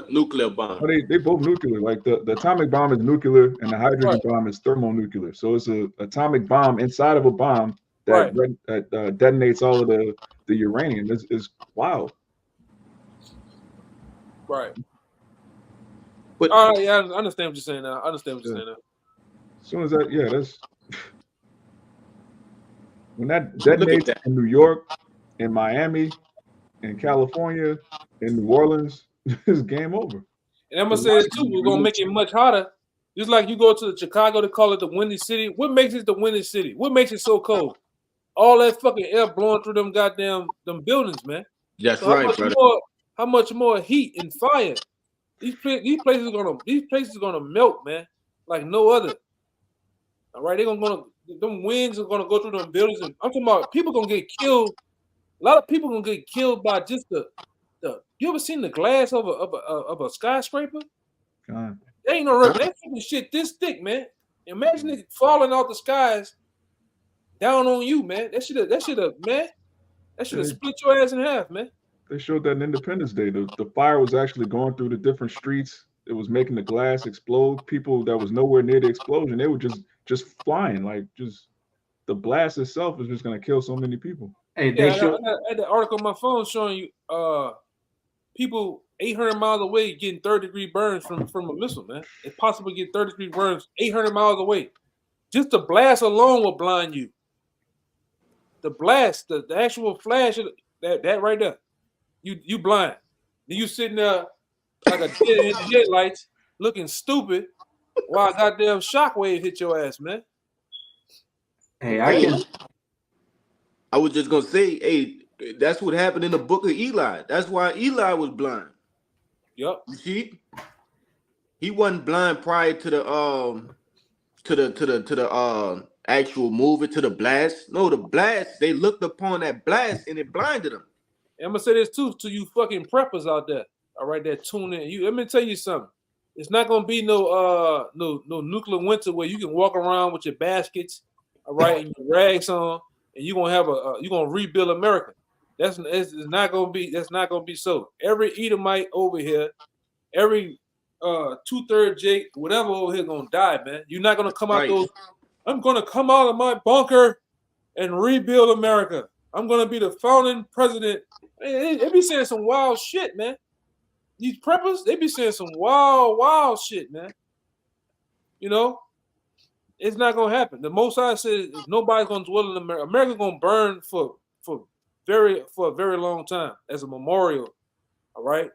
nuclear bomb. Oh, they both nuclear. Like the atomic bomb is nuclear and the hydrogen bomb is thermonuclear. So it's an atomic bomb inside of a bomb that detonates all of the uranium. It's wild. Right. But yeah, I understand what you're saying now. As soon as that's when that detonates in New York, in Miami, in California, in New Orleans, it's game over. And I'm gonna say this too. We're gonna make it much hotter. Just like you go to Chicago, they call it the Windy City. What makes it the Windy City? What makes it so cold? All that fucking air blowing through them buildings, man. That's so right, brother. How much more heat and fire? These places are gonna melt, man, like no other. All right, them winds are gonna go through them buildings, and I'm talking about people gonna get killed. A lot of people gonna get killed by just the. You ever seen the glass of a skyscraper? God. There ain't no rubber. That fucking shit this thick, man. Imagine it falling out the skies down on you, man. That should have split your ass in half, man. They showed that in Independence Day. The fire was actually going through the different streets. It was making the glass explode. People that was nowhere near the explosion, they were just flying. Like just the blast itself is just gonna kill so many people. Hey, I had the article on my phone showing you people 800 miles away getting 30-degree burns from a missile, man. It's possible to get 30-degree burns 800 miles away. Just the blast alone will blind you. The blast, the actual flash, that right there, you blind. Then you sitting there like a dead in the headlights, looking stupid, while a goddamn shockwave hit your ass, man. Hey, I was just gonna say, hey, that's what happened in the book of Eli. That's why Eli was blind. Yep. You see, he wasn't blind prior to the actual movie, to the blast. No, the blast. They looked upon that blast and it blinded them. And I'm gonna say this too to you fucking preppers out there. All right, that tune in. Let me tell you something. It's not gonna be no nuclear winter where you can walk around with your baskets, all right, and your rags on, and you're gonna have you're gonna rebuild America. It's not gonna be. That's not gonna be so. Every Edomite over here, every 2/3 Jake, whatever over here, gonna die, man. You're not gonna come out Right. those. I'm gonna come out of my bunker and rebuild America. I'm gonna be the founding president. They be saying some wild shit, man. These preppers, they be saying some wild shit, man. You know, it's not gonna happen. The Most High says nobody's gonna dwell in America. America's gonna burn for a very long time as a memorial. All right,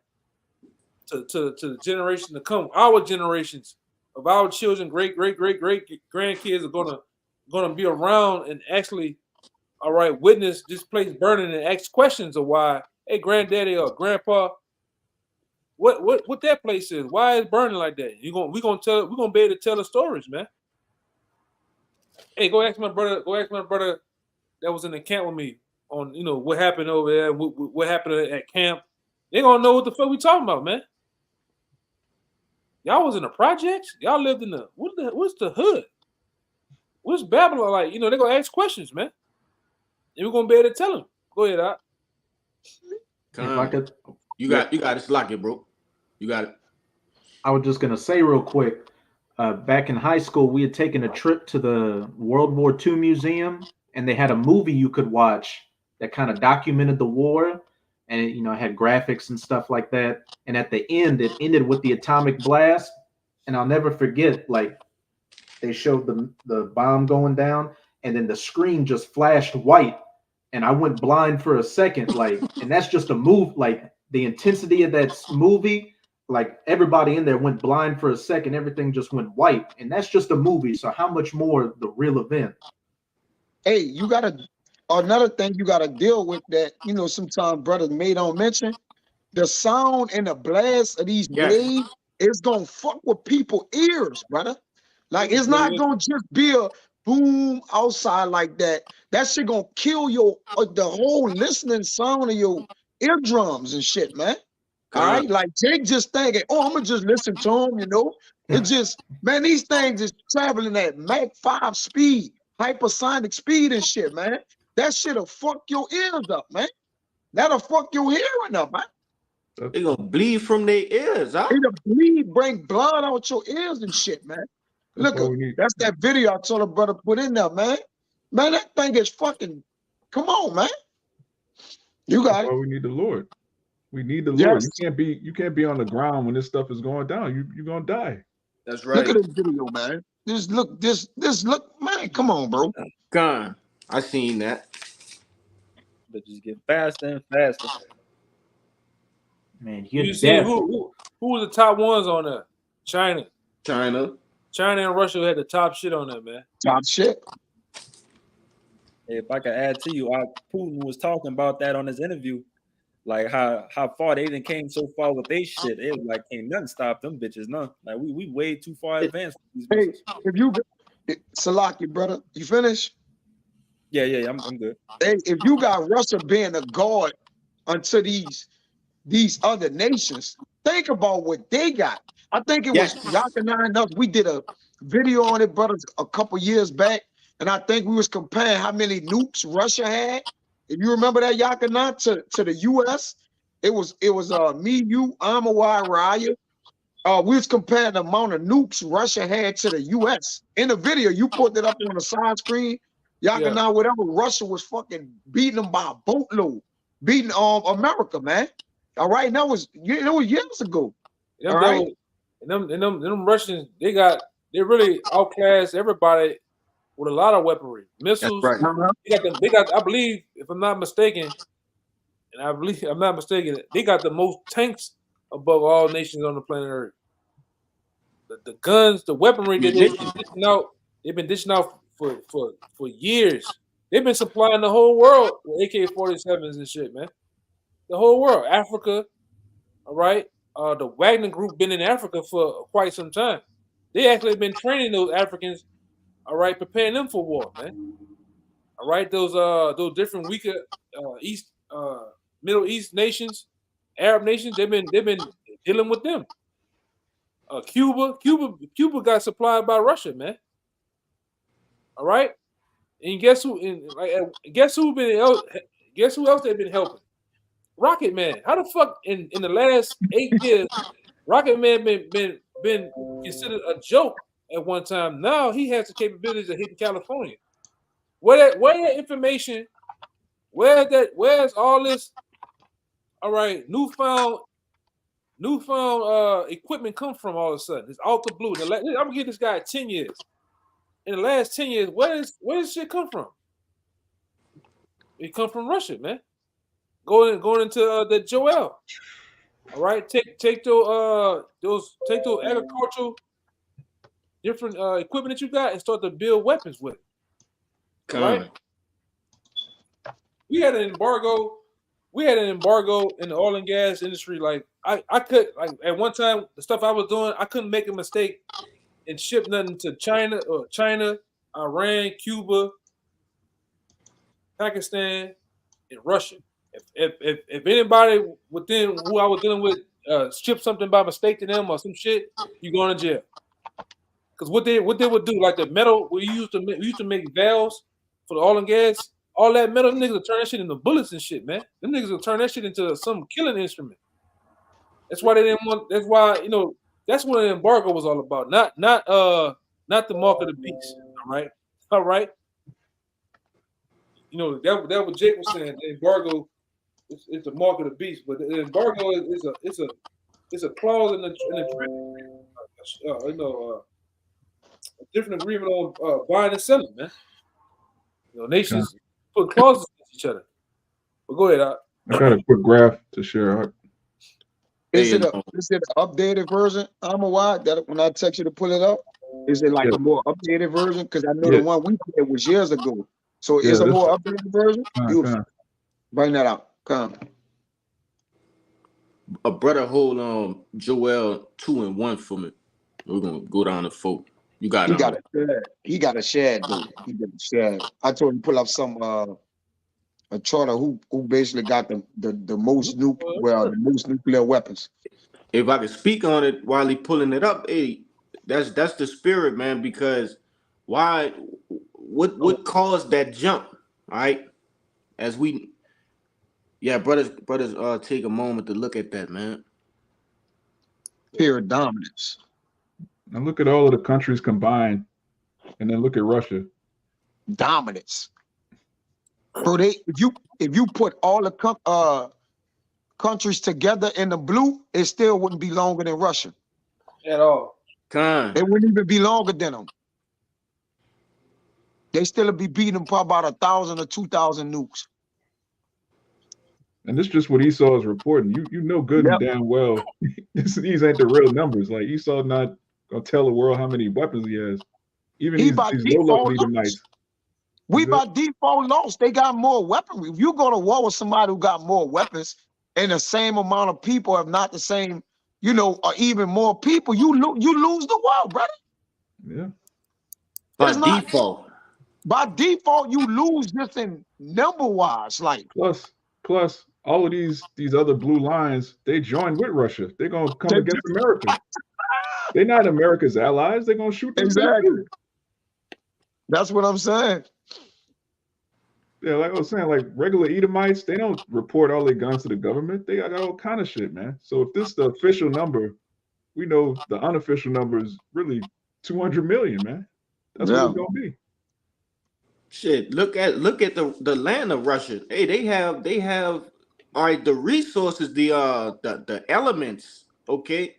to the generation to come. Our generations of our children, great grandkids are gonna be around and actually, all right, witness this place burning and ask questions of why. Hey, granddaddy or grandpa, what that place is? Why is it burning like that? We're gonna be able to tell the stories, man. Hey, go ask my brother. Go ask my brother that was in the camp with me on what happened over there. What happened at camp? They gonna know what the fuck we talking about, man. Y'all was in the projects. Y'all lived in what's the hood? What's Babylon like? They're gonna ask questions, man. And we're gonna be able to tell them. Go ahead, Doc. If I could, You got it. Lock it, bro. You got it. I was just gonna say real quick. Back in high school, we had taken a trip to the World War II Museum, and they had a movie you could watch that kind of documented the war, and it had graphics and stuff like that. And at the end, it ended with the atomic blast, and I'll never forget. Like they showed the bomb going down, and then the screen just flashed white, and I went blind for a second. Like, and that's just a move. Like the intensity of that movie. Like everybody in there went blind for a second, everything just went white, and that's just a movie. So how much more the real event? Hey, another thing you gotta deal with that, sometimes brothers may don't mention, the sound and the blast of these waves is gonna fuck with people's ears, brother. Like it's not gonna just be a boom outside like that. That shit gonna kill the whole listening sound of your eardrums and shit, man. All right, like Jake just thinking, I'm gonna just listen to him, It just, man, these things is traveling at Mach 5 speed, hypersonic speed and shit, man. That shit'll fuck your ears up, man. That'll fuck your hearing up, man. They gonna bleed from their ears, huh? It'll bleed, bring blood out your ears and shit, man. Look, that's that video I told a brother put in there, man. Man, that thing is fucking, come on, man. You got it. We need the Lord. We need the Lord. You can't be on the ground when this stuff is going down. You're gonna die. That's right. Look at this video, man. This look, man. Come on, bro. Gone. I seen that. But just get faster and faster. Man, you see who was the top ones on there? China and Russia had the top shit on there, man. Top shit. If I could add to you, Putin was talking about that on his interview. Like how far they didn't came so far with they shit. It was like ain't nothing stop them bitches, none. Like we way too far advanced. Hey, if you Salaki, brother, you finished? Yeah, I'm good. Hey, if you got Russia being a guard unto these other nations, think about what they got. I think it was Yakana and us. We did a video on it, brothers, a couple years back, and I think we was comparing how many nukes Russia had. If you remember that, Yakana, to the U.S., it was me, you, Amawai, Raya. We was comparing the amount of nukes Russia had to the U.S. In the video, you put it up on the side screen. Yakana, whatever, Russia was fucking beating them by a boatload, beating America, man. All right, that was years ago. All right, and them Russians, they really outclassed everybody with a lot of weaponry, missiles. That's right. They got. I believe, if I'm not mistaken, they got the most tanks above all nations on the planet Earth. The guns, the weaponry that they've been dishing out for years. They've been supplying the whole world with AK-47s and shit, man. The whole world, Africa, all right. The Wagner Group been in Africa for quite some time. They actually been training those Africans, all right, preparing them for war, man. All right, those different weaker Middle East nations, Arab nations, they've been dealing with them. Cuba got supplied by Russia, man. All right, and guess who? Guess who else they've been helping? Rocket Man. How the fuck in the last 8 years, Rocket Man been considered a joke at one time? Now he has the capabilities of hitting California. Where that information? Where's all this? All right, newfound equipment come from all of a sudden? It's out the blue. I'm gonna give this guy 10 years. In the last 10 years, where does shit come from? It come from Russia, man. Going into the Joel. All right, take those agricultural different equipment that you got and start to build weapons with it. All right. We had an embargo in the oil and gas industry. Like I could at one time the stuff I was doing, I couldn't make a mistake and ship nothing to China, Iran, Cuba, Pakistan, and Russia. If anybody within who I was dealing with shipped something by mistake to them or some shit, you going to jail. Because what they would do, like the metal we used to make valves for the oil and gas, all that metal, them niggas will turn that shit into bullets and shit, man. Them niggas will turn that shit into some killing instrument. That's why they didn't want. That's why that's what the embargo was all about. Not the mark of the beast. All right. That what Jake was saying. The embargo is the mark of the beast, but the embargo is a clause in the a different agreement on buying and selling, man. Nations put clauses against each other. But go ahead, I got a quick graph to share. Is it an updated version? Why that when I text you to pull it up, is it like a more updated version? Because I know the one we did was years ago. So is a more updated version? Beautiful. Bring that out. Come. A brother hold Joel 2 and 1 for me. We're gonna go down the fold. You got it. He got a shed, dude. He got a shed. I told him pull up some a charter who basically got the most nuclear weapons. If I could speak on it while he pulling it up, hey, that's the spirit, man. Because what caused that jump? All right, brothers, take a moment to look at that, man. Pure dominance. And look at all of the countries combined, and then look at Russia. Dominance. Bro, if you put all the countries together in the blue, it still wouldn't be longer than Russia. At all. It wouldn't even be longer than them. They still be beating them probably about 1,000 or 2,000 nukes. And this is just what Esau is reporting. You know good and damn well these ain't the real numbers. Like Esau not gonna tell the world how many weapons he has. Even these low-level Edomites. We by default lost. They got more weaponry. If you go to war with somebody who got more weapons and the same amount of people, if not the same, or even more people, you lose the war, brother. Yeah. By default, you lose just in number-wise. Like plus all of these other blue lines, they joined with Russia. They're gonna come against America. They're not America's allies. They're gonna shoot them. Exactly. That's what I'm saying. Yeah, like I was saying, like regular Edomites, they don't report all their guns to the government. They got all kind of shit, man. So if this is the official number, we know the unofficial number is really 200 million, man. That's what it's gonna be. Shit, look at the land of Russia. Hey, they have all right, the resources, the elements, okay,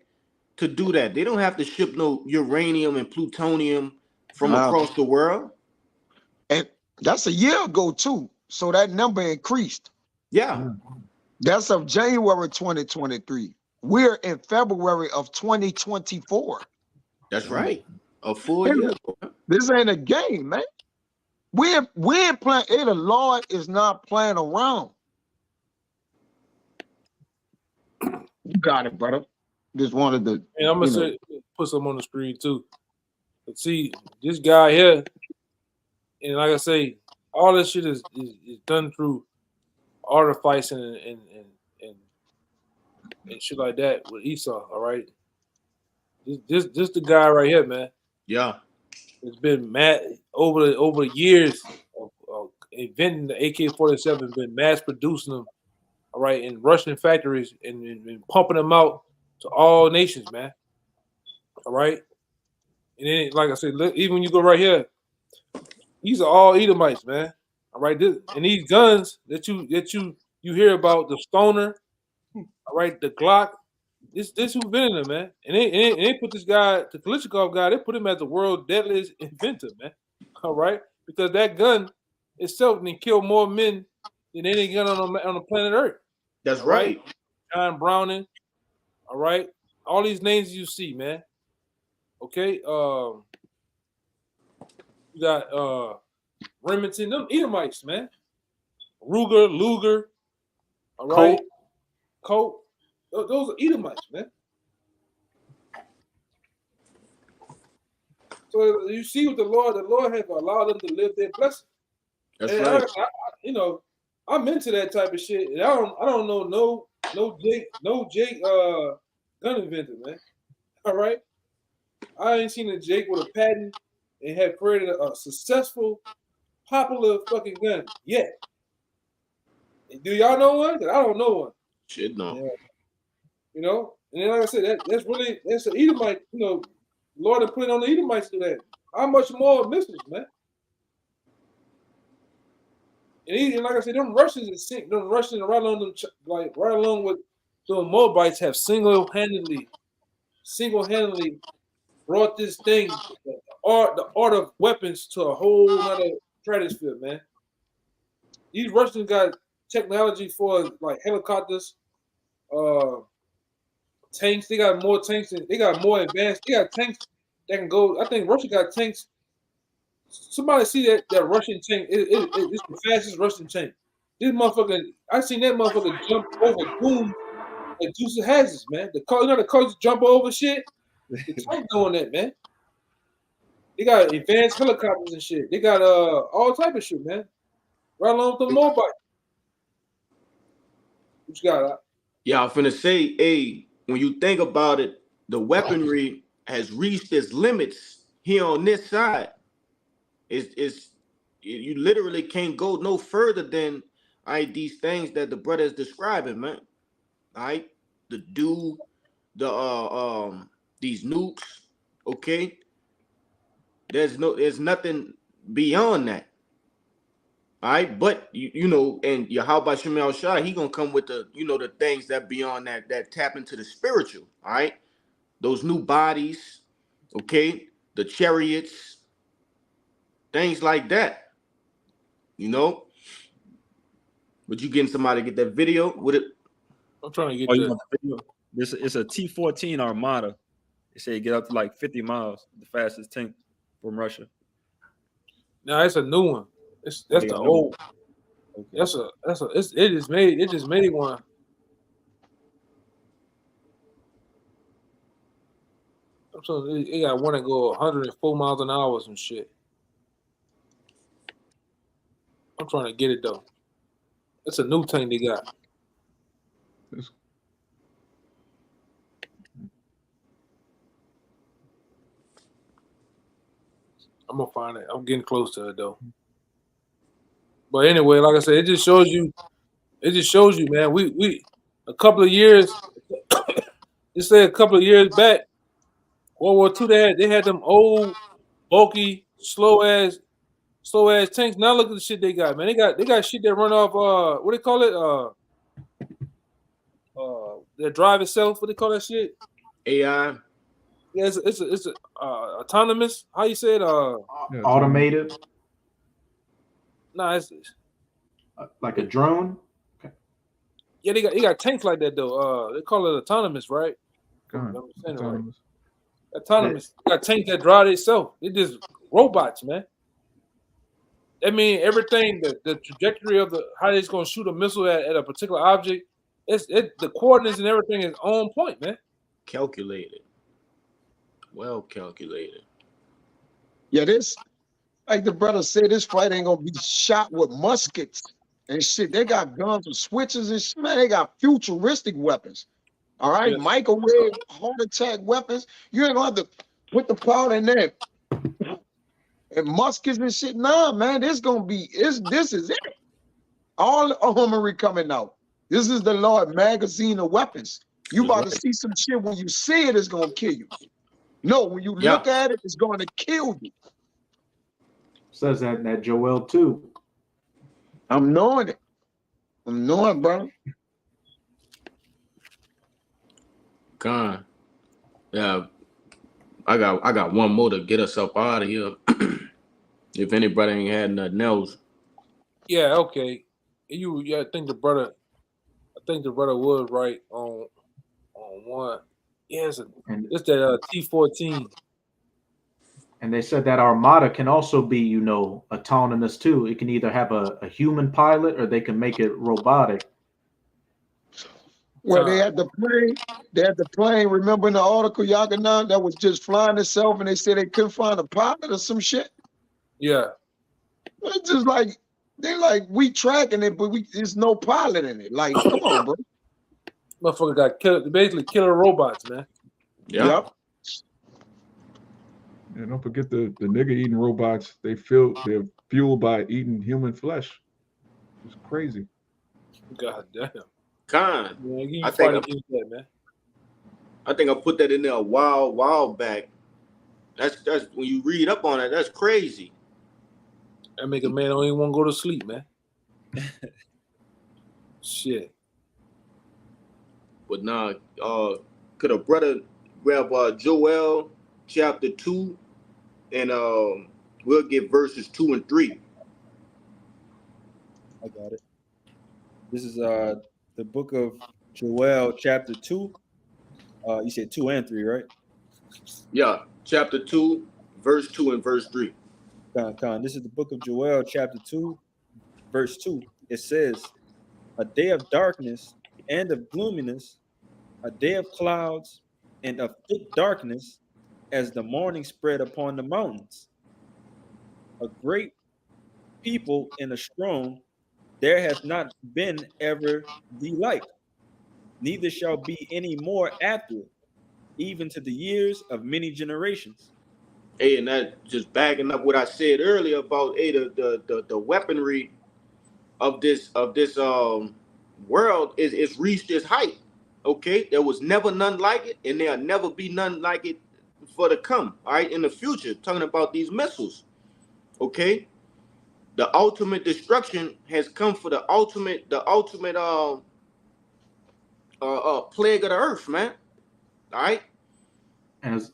to do that. They don't have to ship no uranium and plutonium from across the world. And that's a year ago too. So that number increased. Yeah. That's of January 2023. We're in February of 2024. That's right. A full year. This ain't a game, man. We ain't playing. The Lord is not playing around. You got it, brother. Just wanted to. And I'm gonna put some on the screen too. But see, this guy here, and like I say, all this shit is done through artificing and shit like that with Esau. All right. Just the guy right here, man. Yeah. It's been mad over the years of inventing the AK-47, been mass producing them, all right, in Russian factories and pumping them out to all nations, man. All right. And then, like I said, look, even when you go right here, these are all Edomites, man. All right. And these guns that you hear about, the Stoner, all right, the Glock, this who invented them, man. And they put this guy, the Kalashnikov guy, they put him as the world's deadliest inventor, man. All right. Because that gun itself can kill more men than any gun on the planet Earth. That's right. John Browning. All right. All these names you see, man. Okay. You got Remington, them Edomites, man. Ruger, Luger. All right. Colt. Those are Edomites, man. So you see what the Lord has allowed them to live their blessing. That's and right. I'm into that type of shit. And I don't know no Jake gun inventor, man. All right. I ain't seen a Jake with a patent and have created a successful, popular fucking gun yet. Do y'all know one? 'Cause I don't know one. Shit, no. Yeah. You know, and then like I said, that's an Edomite. You know, Lord had put it on the Edomites to that. How much more missiles, man? And like I said, them Russians right along them, like right along with the Moabites, have single-handedly brought this thing, the art of weapons, to a whole other stratosphere, man. These Russians got technology for like helicopters, tanks. They got more tanks and they got more advanced. They got tanks that can go. I think Russia got tanks. Somebody see that Russian tank? It's the fastest Russian tank. This motherfucker, I seen that motherfucker jump over boom like Dukes of Hazzards, man. The cars jump over shit. The tank doing that, man. They got advanced helicopters and shit. They got all type of shit, man. Right along with the Moabite. What you got? Yeah, I'm finna say, hey, when you think about it, the weaponry has reached its limits here on this side. You literally can't go no further than these things that the brother is describing, man. All right, these nukes, okay. There's nothing beyond that. All right, but you know, and Yahweh Shemel Shai, he gonna come with the the things that beyond that tap into the spiritual. All right, those new bodies, okay, the chariots, things like that. But you getting somebody to get that video with it? I'm trying to get the video. It's a T-14 Armada. They say get up to like 50 miles, the fastest tank from Russia. No, it's a new one. That's the old. Okay. It just made one. So it got one that go 104 miles an hour or some shit. I'm trying to get it though. It's a new tank they got. I'm gonna find it. I'm getting close to it though. But anyway, like I said, it just shows you, man. We a couple of years, just say a couple of years back, World War II, they had them old, bulky, slow ass tanks. Now look at the shit they got, man. They got shit that run off what they call it? That drive itself. What they call that shit? AI. Yeah, it's autonomous. How you say it? Automated. Nah, it's like a drone. Okay. Yeah, they got tanks like that though. They call it autonomous, right? Autonomous. Autonomous. They got tanks that drive itself. They just robots, man. I mean, everything, the trajectory of how they're gonna shoot a missile at a particular object, the coordinates and everything is on point, man. Calculated. Well calculated. Yeah, this, like the brother said, this fight ain't gonna be shot with muskets and shit. They got guns with switches and shit, man. They got futuristic weapons. All right, Yes. microwave heart attack weapons. You ain't gonna have to put the powder in there and muskets and shit. Nah, man, this is it. All the armory coming out. This is the Lord magazine of weapons. You That's about to right. see some shit when you see it, it's gonna kill you. No, when you Yeah. look at it, it's gonna kill you. Says that in that Joel 2. I'm knowing it. I'm knowing, bro. Con. Yeah. I got one more to get us up out of here. If anybody ain't had nothing else. Yeah. Okay. I think the brother was right on one. Yeah, And it's that T-14. and they said that Armada can also be, autonomous too. It can either have a human pilot or they can make it robotic. Well, they had the plane. Remember in the article, Yaganan, that was just flying itself, and they said they couldn't find a pilot or some shit. Yeah. It's just like we tracking it, but there's no pilot in it. Like, come on, bro. Motherfucker got killed. Basically, killer robots, man. Yeah. Yep. And don't forget the nigga eating robots. They're fueled by eating human flesh. It's crazy. God damn. Con. Man, you I fight think against that, man. I think I put that in there a while back. That's when you read up on it, that's crazy. That make a man don't even want to go to sleep, man. Shit. But nah, could a brother grab Joel chapter 2 and we'll get verses 2 and 3. I got it. This is the book of Joel, chapter 2. You said 2 and 3, right? Yeah, chapter 2, verse 2 and verse 3. This is the book of Joel, chapter 2, verse 2. It says, a day of darkness and of gloominess, a day of clouds and of thick darkness, as the morning spread upon the mountains. A great people and a strong, there hath not been ever the like, neither shall be any more after it, even to the years of many generations. Hey, and that just backing up what I said earlier about the weaponry of this world is reached its height. Okay, there was never none like it, and there'll never be none like it for the come. All right, in the future, talking about these missiles. Okay, the ultimate destruction has come for the ultimate plague of the earth, man. All right, As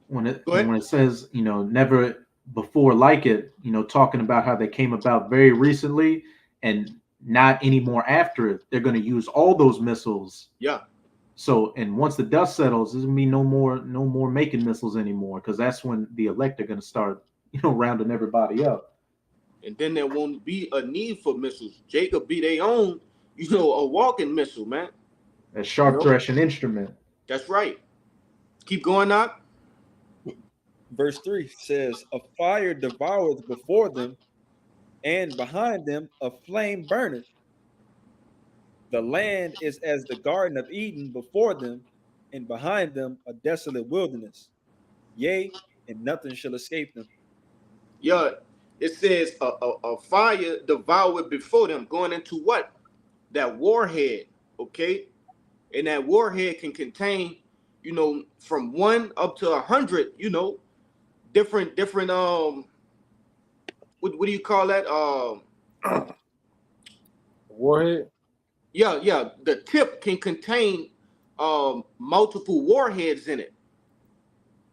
when it Go ahead. when it says, never before like it, talking about how they came about very recently and not anymore after it. They're going to use all those missiles. Yeah. So, and once the dust settles, there's gonna be no more making missiles anymore, because that's when the elect are going to start, rounding everybody up. And then there won't be a need for missiles. Jacob be their own, a walking missile, man. A sharp threshing instrument. That's right. Keep going up. Verse 3 says, a fire devoureth before them, and behind them a flame burneth. The land is as the Garden of Eden before them, and behind them a desolate wilderness. Yea, and nothing shall escape them. Yeah, it says a fire devoured before them, going into what? That warhead, okay? And that warhead can contain, from 1 up to 100, different what do you call that? Warhead? Yeah, the tip can contain multiple warheads in it.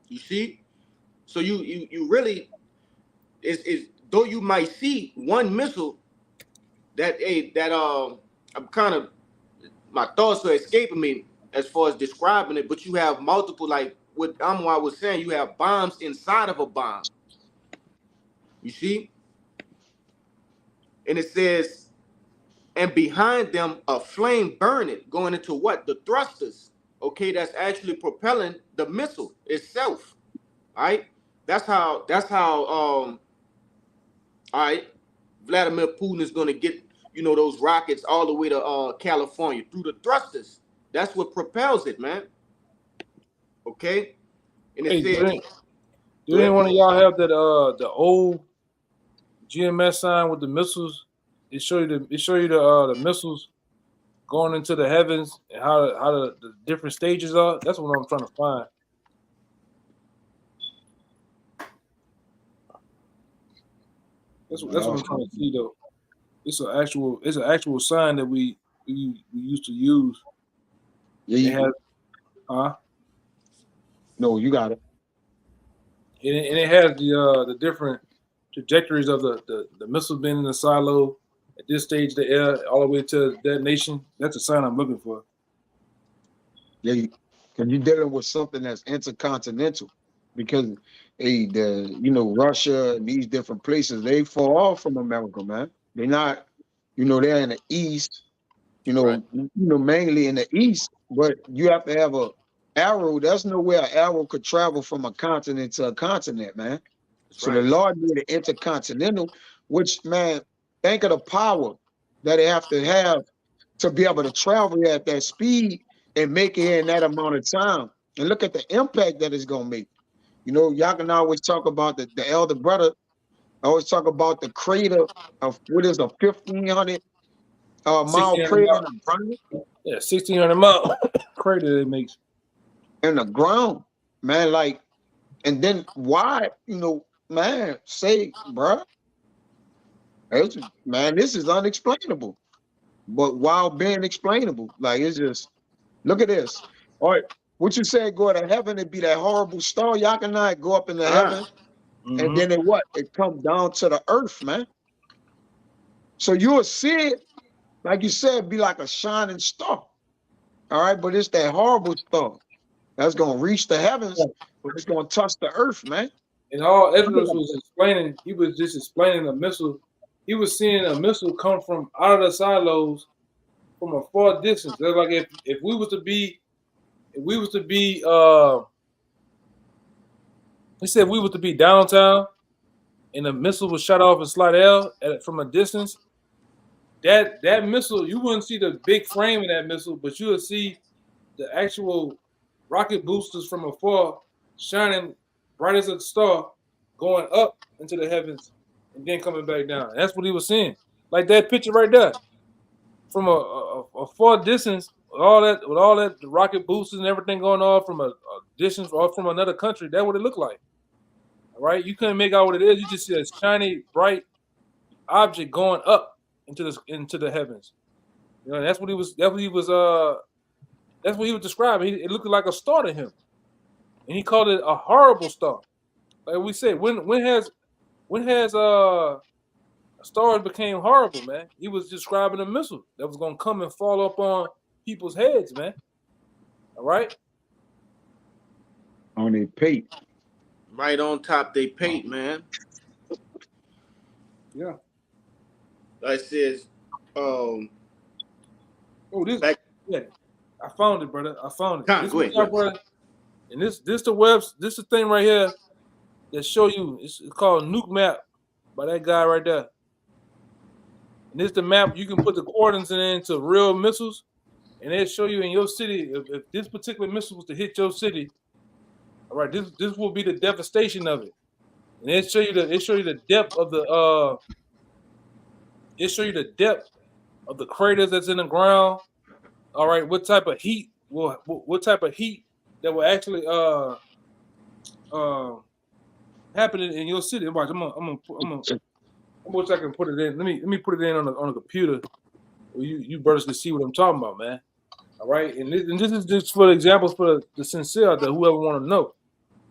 You see? So you really is though you might see one missile that I'm kind of, my thoughts are escaping me as far as describing it, but you have multiple, like what Amwar was saying, you have bombs inside of a bomb. You see? And it says, and behind them a flame burning, going into what? The thrusters. Okay, that's actually propelling the missile itself. All right. That's how all right, Vladimir Putin is gonna get, those rockets all the way to California through the thrusters. That's what propels it, man. Okay? And it Hey, says, do any one of y'all have that the old GMS sign with the missiles? It show you the missiles going into the heavens and how the different stages are. That's what I'm trying to find. That's what I'm trying to see though. It's an actual sign that we used to use. Yeah, It has, no, you got it. and it has the different trajectories of the missile being in the silo at this stage of the air all the way to detonation. That's a sign I'm looking for. Yeah, because you're dealing with something that's intercontinental. Because Russia and these different places, they fall off from America, man. They're not, they're in the east, Right. mainly in the east, but you have to have a arrow. There's no way an arrow could travel from a continent to a continent, man. That's So right. the Lord made it intercontinental, which, man, think of the power that they have to be able to travel at that speed and make it in that amount of time. And look at the impact that it's gonna make. Y'all can always talk about the elder brother. I always talk about the crater of what is a 1,500 mile 1600 crater miles. in the ground. Yeah, 1,600 mile crater it makes. In the ground, man. Like, and then why, man, say, bruh, man, this is unexplainable. But while being explainable, like it's just look at this. All right, what you say go to heaven, it be that horrible star. Y'all cannot go up into heaven, and then it come down to the earth, man. So you'll see it, like you said, be like a shining star. All right, but it's that horrible star that's gonna reach the heavens, but it's gonna touch the earth, man. And all Ezra was explaining, he was just explaining a missile. He was seeing a missile come from out of the silos from a far distance. They're like if we was to be, he said we was to be downtown, and the missile was shot off in Slidell from a distance. That missile, you wouldn't see the big frame of that missile, but you would see the actual rocket boosters from afar shining bright as a star, going up into the heavens and then coming back down. That's what he was seeing. Like that picture right there. From a far distance, with all that the rocket boosters and everything going on from a distance or from another country, that's what it looked like. All right. You couldn't make out what it is. You just see a shiny, bright object going up into the heavens. That's what he was describing. It looked like a star to him. And he called it a horrible star. Like we said, when has stars became horrible, man? He was describing a missile that was gonna come and fall up on people's heads, man. All right. On their pate. Right on top they paint, man. Yeah. Like it says, Yeah. I found it, brother. I found it. Con, This go ahead, was brother. And this the thing right here that show you. It's called Nuke Map by that guy right there. And this the map you can put the coordinates into real missiles, and it'll show you in your city if this particular missile was to hit your city. All right, this will be the devastation of it, and it show you the depth of the of the craters that's in the ground. All right, what type of heat that will actually happen in your city? I'm gonna I can put it in. Let me put it in on a computer. You brothers can see what I'm talking about, man. All right, and this is just for examples for the sincere that whoever want to know.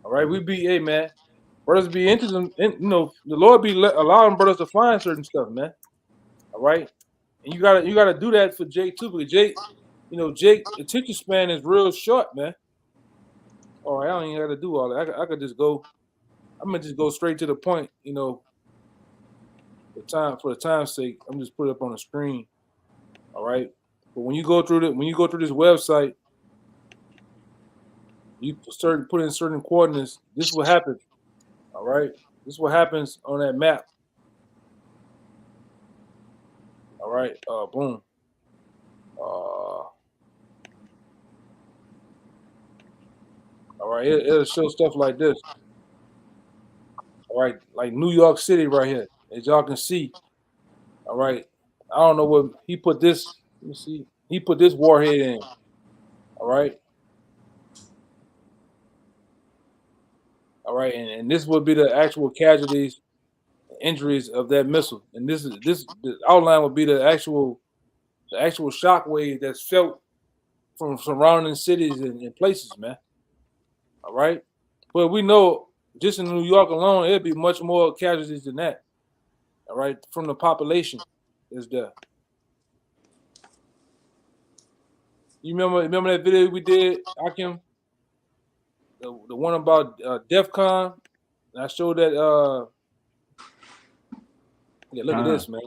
All right, man, brothers be interested in, the Lord be allowing brothers to find certain stuff, man. All right, and you gotta do that for Jake too, because Jake, Jake attention span is real short, man. All right, I don't even have to do all that. I could just go. I'm gonna just go straight to the point, for the time's sake. I'm just put it up on the screen. All right, but when you go through this website, you put in certain coordinates. This is what happens. All right, this is what happens on that map. All right, boom. right, it'll show stuff like this. All right, like New York City right here, as y'all can see. All right, I don't know what he put this. Let me see. He put this warhead in. All right. All right, and this would be the actual casualties, injuries of that missile, and the outline would be the actual shock wave that's felt from surrounding cities and places, man. All right, but we know just in New York alone, it'd be much more casualties than that. All right, from the population is there. You remember that video we did, Akim? The one about DEFCON? And I showed that. Yeah, look at this, man.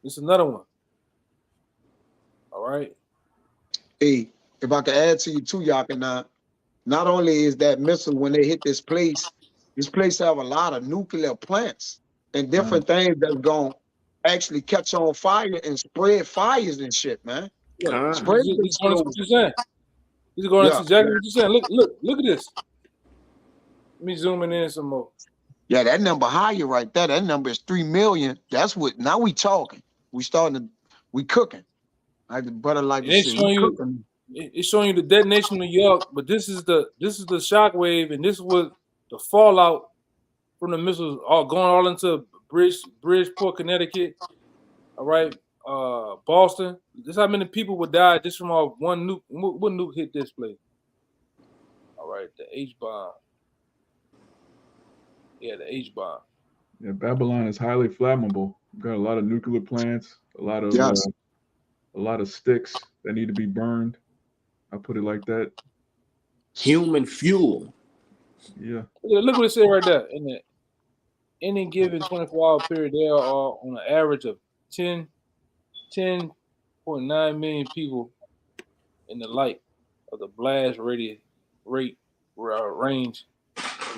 This is another one. All right. Hey, if I could add to you too, Yakana, not only is that missile when they hit this place have a lot of nuclear plants and different things that's going to actually catch on fire and spread fires and shit, man. Yeah, Spread he's going into what you're saying. He's going into exactly what you're saying. Look at this. Let me zoom in some more. Yeah, that number higher right there. That number is 3 million. That's what, now we talking. We cooking. Like the brother like to say, it's showing you the detonation of New York, but this is the shock wave, and this was the fallout from the missiles going into Bridgeport, Connecticut. All right, Boston. This is how many people would die just from one nuke. What nuke hit this place? All right, the H-bomb. Yeah, the H-bomb. Yeah, Babylon is highly flammable. Got a lot of nuclear plants, a lot of sticks that need to be burned. I'll put it like that. Human fuel. Yeah. Look what it said right there. In any given 24-hour period, there are on an average of 10.9 million people in the light of the blast range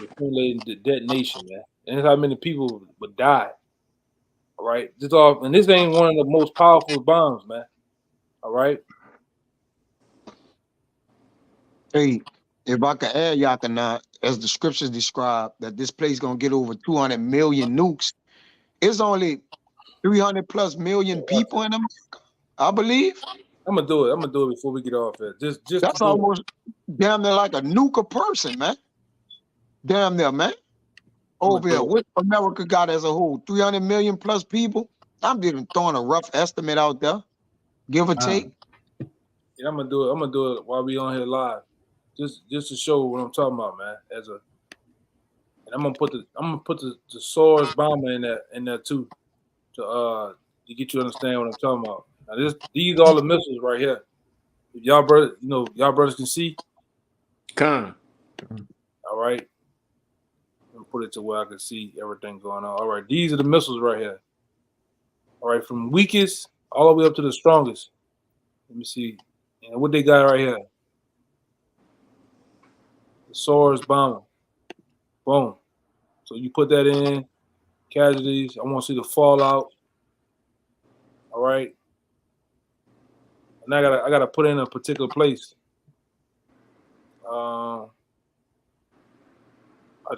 accumulating the detonation, man. And that's how many people would die. All right. And this ain't one of the most powerful bombs, man. All right. Hey, if I could add, Yakana, as the scriptures describe, that this place gonna get over 200 million nukes. It's only 300 plus million people in America, I believe. I'm gonna do it before we get off here. Just that's almost damn near like a nuke a person, man. Damn near, man. Over here, what America got as a whole, 300 million plus people. I'm just throwing a rough estimate out there, give or take. Yeah, I'm gonna do it while we on here live, just to show what I'm talking about, man. And I'm gonna put the SARS bomber in there too, to get you to understand what I'm talking about. Now these are all the missiles right here. If y'all brothers can see. All right. Put it to where I can see everything going on. All right, these are the missiles right here. All right, from weakest all the way up to the strongest. Let me see. And what they got right here. The SARS bomber. Boom. So you put that in. Casualties. I want to see the fallout. All right. And I gotta put it in a particular place.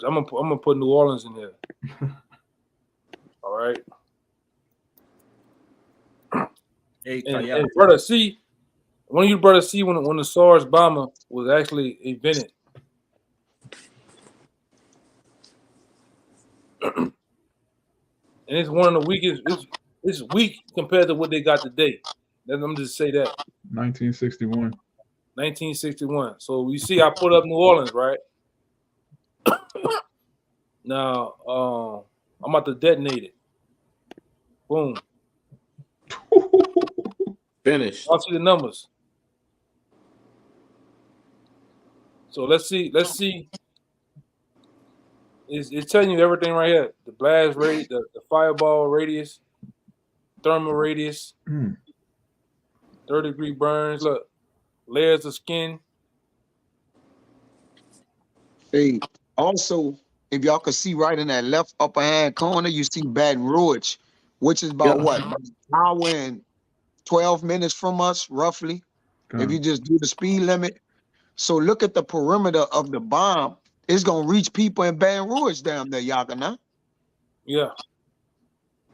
I'm gonna put New Orleans in here. All right. And brother, see, when you brothers see when the SARS bomber was actually invented. And it's one of the weakest. It's weak compared to what they got today. Let me just say that. 1961. 1961. So you see, I put up New Orleans, right? Now, I'm about to detonate it. Boom. Finish. I'll see the numbers. So let's see. It's telling you everything right here. The blast rate, the fireball radius, thermal radius, 30-degree burns. Look, layers of skin. Hey, also, if y'all can see right in that left upper hand corner, you see Baton Rouge, which is about what? About an hour and 12 minutes from us, roughly. If you just do the speed limit. So look at the perimeter of the bomb. It's gonna reach people in Baton Rouge down there, Yakana. Yeah.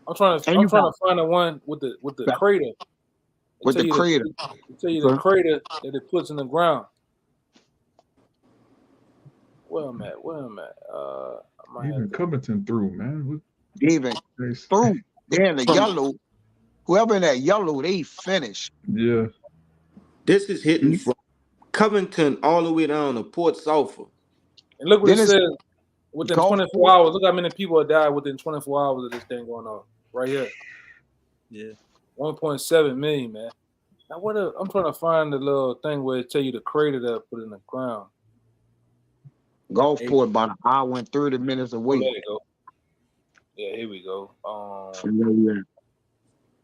I'm trying And you to find the one with the Yeah. crater. with the crater. Tell you the Okay. crater that it puts in the ground. Where I'm at? I might have Even to- Covington through, man. What Even place? through there in the From- yellow, whoever in that yellow, they finished. Yeah. This is hitting Mhm. from Covington all the way down to Port Sulphur. And look what Then it it's says. Within Gulf 24 hours, look how many people have died within 24 hours of this thing going on. Right here. Yeah. 1.7 million, man. Now I'm trying to find the little thing where it tell you the crater that I put in the ground. Gulfport about an hour and 30 minutes Oh, away. there you go. Yeah, here we go. From where we at.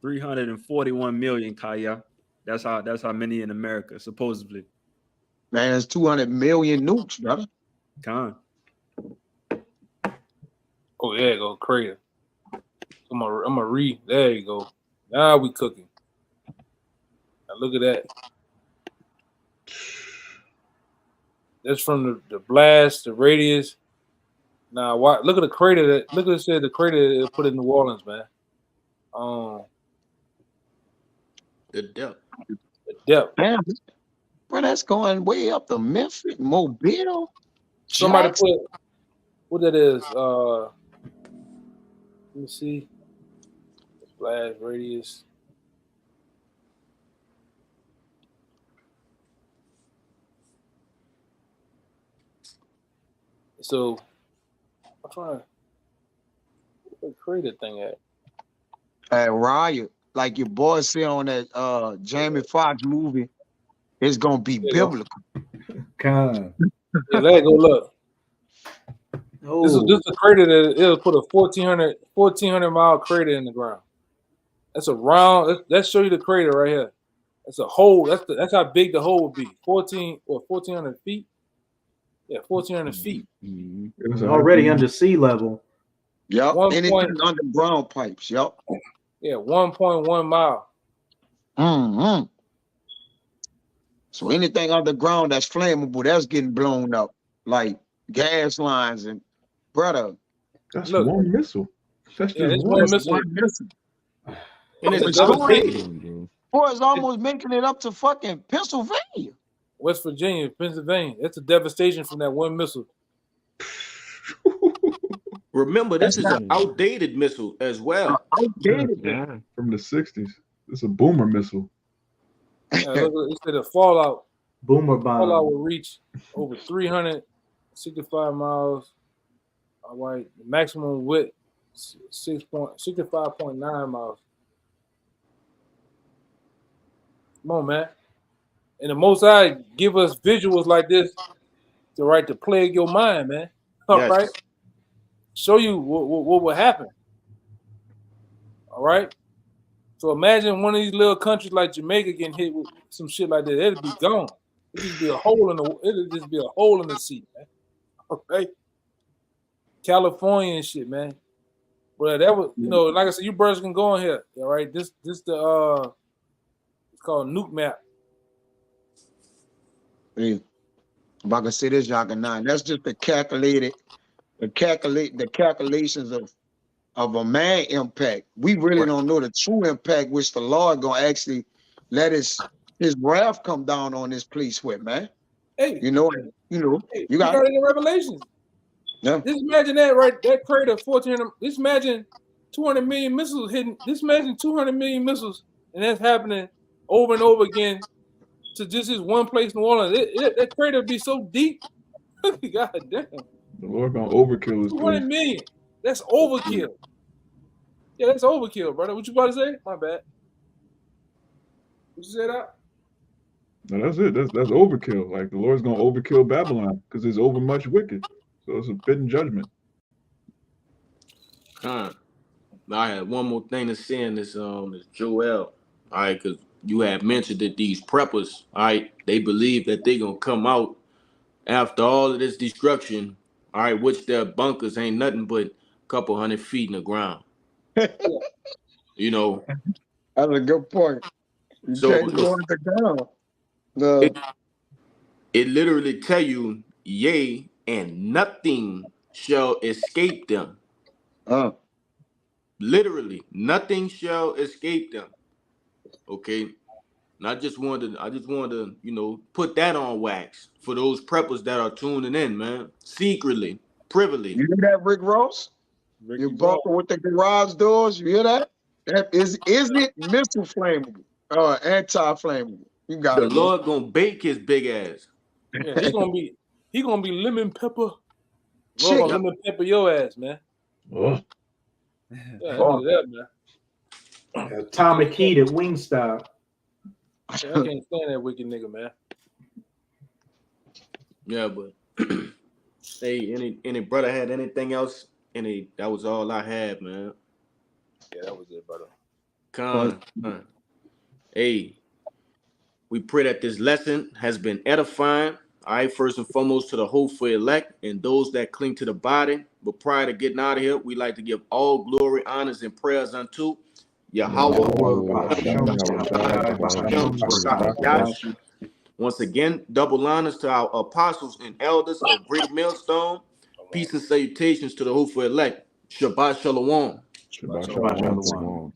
341 million, Kaya. That's how many in America, supposedly. Man, it's 200 million nukes, brother. Con. Oh, there you go, crater. I'm gonna read. There you go. Now we cooking. Now look at that. That's from the blast, the radius. Now, look at the crater that. Look at it said the crater that it put in New Orleans, man. The depth. The depth. Damn, bro, that's going way up to Memphis, Mobile. Somebody Jackson. put what that is. Let me see. Blast radius. So I'm trying to where the crater thing at. At Riot, like your boy said on that Jamie Foxx movie, it's gonna be There you go. biblical. Con. Yeah, let it go look. This is Oh, a crater that it'll put a 1400 mile crater in the ground. That's a round. Let's show you the crater right here. That's a hole. That's how big the hole would be. 1400 feet. Yeah, 1400 feet. Mhm. It was already under sea level. Yep. 1 Anything point- underground pipes. Yep. Yeah, 1.1 mile. hmm So anything underground that's flammable, that's getting blown up, like gas lines and brother. That's Look. one missile. That's Yeah, just it's one. one That's missile. one missile. And It's it's devastating. devastating. Boy, it's almost making it up to fucking Pennsylvania. West Virginia, Pennsylvania. That's a devastation from that one missile. Remember, this That's is an outdated missile as well. Outdated. Yeah. From the 60s. It's a boomer missile. Yeah, look, it said the fallout Boomer bomb. will reach over 365 miles. All right, the maximum width 65.9 miles. Come on, man. And the Most High give us visuals like this to plague your mind, man. All Yes. right, show you what will happen. All right. So imagine one of these little countries like Jamaica getting hit with some shit like that. It'd be gone. It'd just be a hole in the sea, man. Okay. California and shit, man. But that was, like I said, you brothers can go on here. All right. This it's called Nuke Map. Hey, if I can say this, y'all can nine. That's just the calculations of a man impact. We really don't know the true impact, which the Lord gonna actually let his wrath come down on this place with, man. Hey, You hey, you got it in Revelations. Yeah. Just imagine that, right? That crater 1400. Just imagine 200 million missiles hitting. Just imagine 200 million missiles, and that's happening over and over again to just this one place, New Orleans. That crater would be so deep. God damn. The Lord gonna overkill this 200 place. million. That's overkill. Yeah, that's overkill, brother. What you about to say? My bad. What you say that? No, that's it. That's overkill. Like the Lord's gonna overkill Babylon because there's over much wicked. So it's a fitting judgment. Now I had one more thing to say in this Joel. All right, because you had mentioned that these preppers, all right, they believe that they're gonna come out after all of this destruction, all right, which their bunkers ain't nothing but a couple 100 feet in the ground. You know, That's a good point. You So, can't go look. into ground. The It literally tell you, yea, and nothing shall escape them. Literally, nothing shall escape them. Okay. And I just wanted to, you know, put that on wax for those preppers that are tuning in, man. Secretly, privily. You hear that, Rick Ross? Ricky You Ross. bumping with the garage doors. You hear that? That is it missile flammable? Anti-flammable. You got The it, bro. Lord gonna bake his big ass. Yeah, he gonna be lemon pepper. Lord Chicken. gonna lemon pepper your ass, man. Oh, Yeah, that nigga that, man. Atomic Heat at Wingstop. Yeah, I can't stand that wicked nigga, man. Yeah, but hey, any brother had anything else? That was all I had, man. Yeah, that was it, brother. Con. Hey, we pray that this lesson has been edifying. All right, first and foremost to the hopeful elect and those that cling to the body. But prior to getting out of here, we like to give all glory, honors, and prayers unto Yahweh. Once again, double honors to our apostles and elders of Great Millstone. Peace and salutations to the hopeful elect. Shabbat Shalom. Shabbat Shalom.